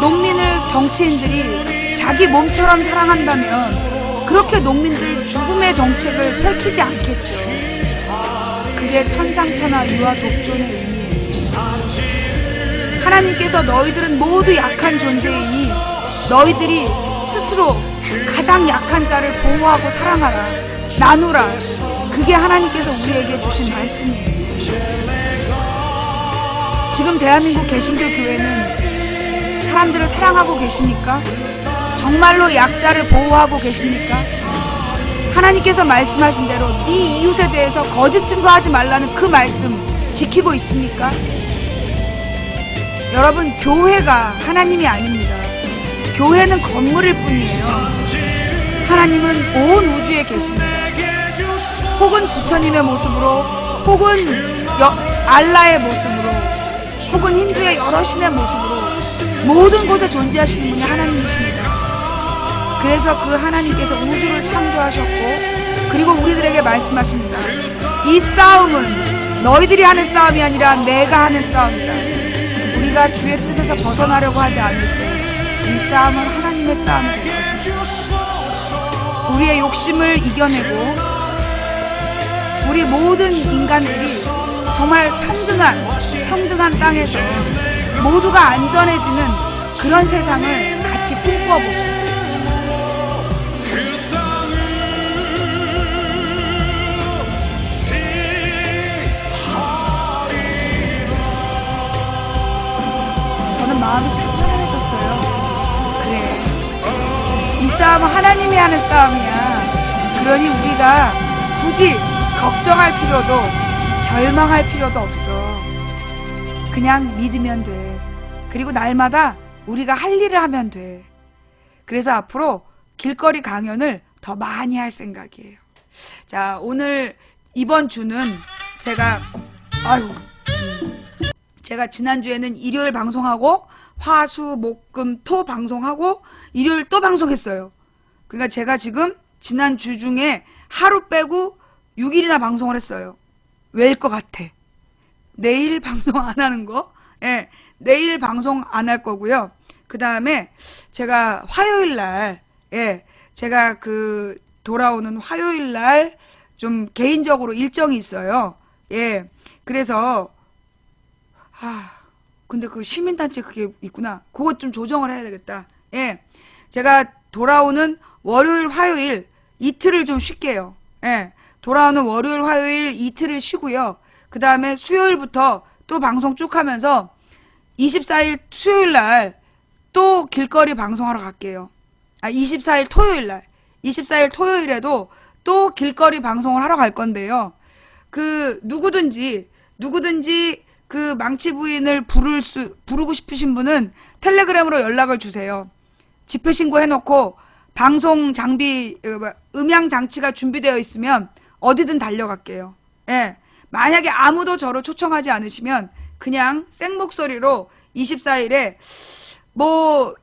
농민을 정치인들이 자기 몸처럼 사랑한다면 그렇게 농민들 죽음의 정책을 펼치지 않겠죠. 그게 천상천하 유아 독존의 의미예요. 하나님께서 너희들은 모두 약한 존재이니 너희들이 스스로 가장 약한 자를 보호하고 사랑하라. 나누라. 그게 하나님께서 우리에게 주신 말씀이에요. 지금 대한민국 개신교 교회는 사람들을 사랑하고 계십니까? 정말로 약자를 보호하고 계십니까? 하나님께서 말씀하신 대로 네 이웃에 대해서 거짓 증거하지 말라는 그 말씀 지키고 있습니까? 여러분, 교회가 하나님이 아닙니다. 교회는 건물일 뿐이에요. 하나님은 온 우주에 계십니다. 혹은 부처님의 모습으로, 혹은 알라의 모습으로, 혹은 힌두의 여러 신의 모습으로 모든 곳에 존재하시는 분이 하나님이십니다. 그래서 그 하나님께서 우주를 창조하셨고, 그리고 우리들에게 말씀하십니다. 이 싸움은 너희들이 하는 싸움이 아니라 내가 하는 싸움이다. 우리가 주의 뜻에서 벗어나려고 하지 않을 때 이 싸움은 하나님의 싸움이 될 것입니다. 우리의 욕심을 이겨내고 우리 모든 인간들이 정말 평등한 땅에서 모두가 안전해지는 그런 세상을 같이 꿈꿔봅시다. 저는 마음이 참 편안해졌어요. 그래, 이 싸움은 하나님이 하는 싸움이야. 그러니 우리가 굳이 걱정할 필요도 절망할 필요도 없어. 그냥 믿으면 돼. 그리고 날마다 우리가 할 일을 하면 돼. 그래서 앞으로 길거리 강연을 더 많이 할 생각이에요. 자, 오늘 이번 주는 제가 지난주에는 일요일 방송하고 화, 수, 목, 금, 토 방송하고 일요일 또 방송했어요. 그러니까 제가 지금 지난주 중에 하루 빼고 6일이나 방송을 했어요. 왜일 것 같아? 내일 방송 안 하는 거? 예, 내일 방송 안 할 거고요. 그 다음에 제가 화요일 날, 제가 돌아오는 화요일 날 좀 개인적으로 일정이 있어요. 예, 그래서, 근데 그 시민단체 그게 있구나. 그것 좀 조정을 해야 되겠다. 예, 제가 돌아오는 월요일, 화요일 이틀을 좀 쉴게요. 예, 돌아오는 월요일, 화요일 이틀을 쉬고요. 그 다음에 수요일부터 또 방송 쭉 하면서 24일 수요일 날 또 길거리 방송하러 갈게요. 24일 토요일 날. 24일 토요일에도 또 길거리 방송을 하러 갈 건데요. 누구든지 그 망치 부인을 부르고 싶으신 분은 텔레그램으로 연락을 주세요. 집회 신고 해놓고 방송 장비, 음향 장치가 준비되어 있으면 어디든 달려갈게요. 예. 만약에 아무도 저를 초청하지 않으시면 그냥 생목소리로 24일에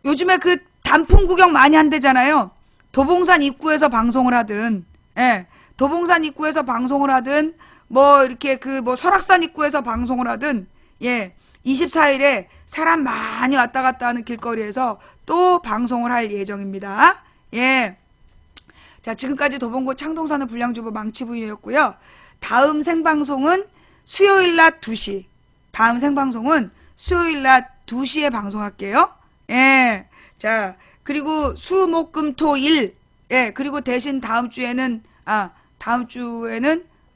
요즘에 그 단풍 구경 많이 한대잖아요. 도봉산 입구에서 방송을 하든, 도봉산 입구에서 방송을 하든, 이렇게 설악산 입구에서 방송을 하든, 24일에 사람 많이 왔다 갔다 하는 길거리에서 또 방송을 할 예정입니다. 예. 자, 지금까지 도봉구 창동사는 불량주부 망치부였고요. 다음 생방송은 수요일 낮 2시. 다음 생방송은 수요일 낮 2시에 방송할게요. 예. 자, 그리고 수, 목, 금, 토, 일. 예. 그리고 대신 다음 주에는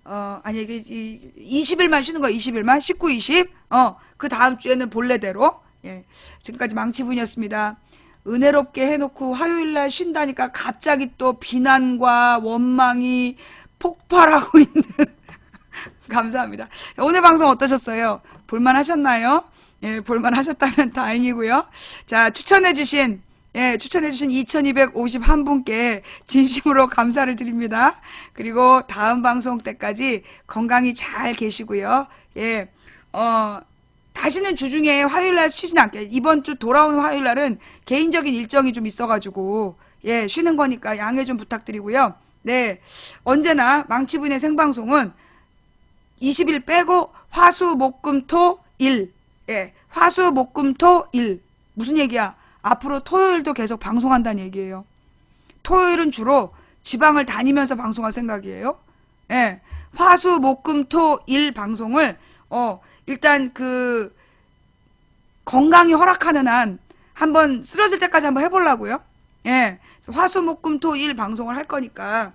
20일만 쉬는 거야. 20일만. 19, 20. 그 다음 주에는 본래대로. 예. 지금까지 망치분이었습니다. 은혜롭게 해놓고 화요일날 쉰다니까 갑자기 또 비난과 원망이 폭발하고 있는 감사합니다. 자, 오늘 방송 어떠셨어요? 볼만하셨나요? 예, 볼만하셨다면 다행이고요. 자, 추천해주신 2251분께 진심으로 감사를 드립니다. 그리고 다음 방송 때까지 건강히 잘 계시고요. 예, 다시는 주중에 화요일날 쉬진 않게. 이번 주 돌아오는 화요일날은 개인적인 일정이 좀 있어가지고, 예, 쉬는 거니까 양해 좀 부탁드리고요. 네, 언제나 망치부인의 생방송은 20일 빼고 화수목금토일. 예, 화수목금토일. 무슨 얘기야? 앞으로 토요일도 계속 방송한다는 얘기예요. 토요일은 주로 지방을 다니면서 방송할 생각이에요. 예, 화수목금토일 방송을 일단 건강이 허락하는 한 한번 쓰러질 때까지 한번 해보려고요. 예, 화수목금토일 방송을 할 거니까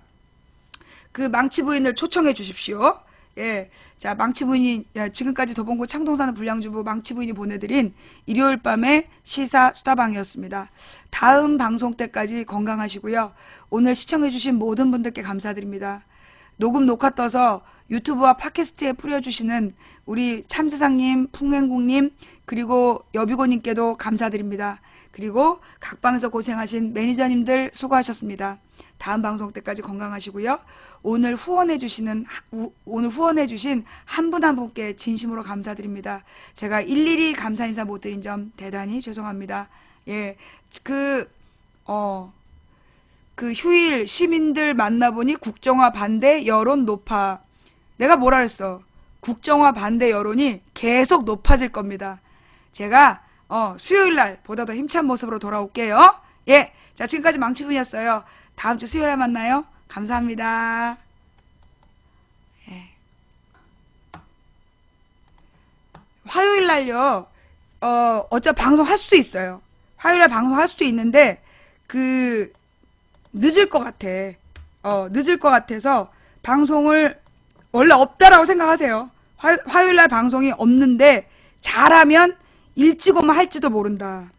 망치 부인을 초청해 주십시오. 예, 자, 망치 부인이 지금까지 도봉구 창동사는 불량주부 망치 부인이 보내드린 일요일 밤의 시사 수다방이었습니다. 다음 방송 때까지 건강하시고요. 오늘 시청해 주신 모든 분들께 감사드립니다. 녹음 녹화 떠서 유튜브와 팟캐스트에 뿌려주시는 우리 참세상님, 풍행국님, 그리고 여비고님께도 감사드립니다. 그리고 각 방에서 고생하신 매니저님들 수고하셨습니다. 다음 방송 때까지 건강하시고요. 오늘 후원해주신 한 분 한 분께 진심으로 감사드립니다. 제가 일일이 감사 인사 못 드린 점 대단히 죄송합니다. 예, 휴일 시민들 만나보니 국정화 반대 여론 높아. 내가 뭐라 그랬어? 국정화 반대 여론이 계속 높아질 겁니다. 제가 수요일날 보다 더 힘찬 모습으로 돌아올게요. 예, 자, 지금까지 망치분이었어요. 다음 주 수요일에 만나요. 감사합니다. 예. 화요일날요. 어차피 방송할 수도 있어요. 화요일날 방송할 수도 있는데 늦을 것 같아. 늦을 것 같아서 방송을 원래 없다라고 생각하세요. 화요일날 방송이 없는데 잘하면 일찍 오면 할지도 모른다.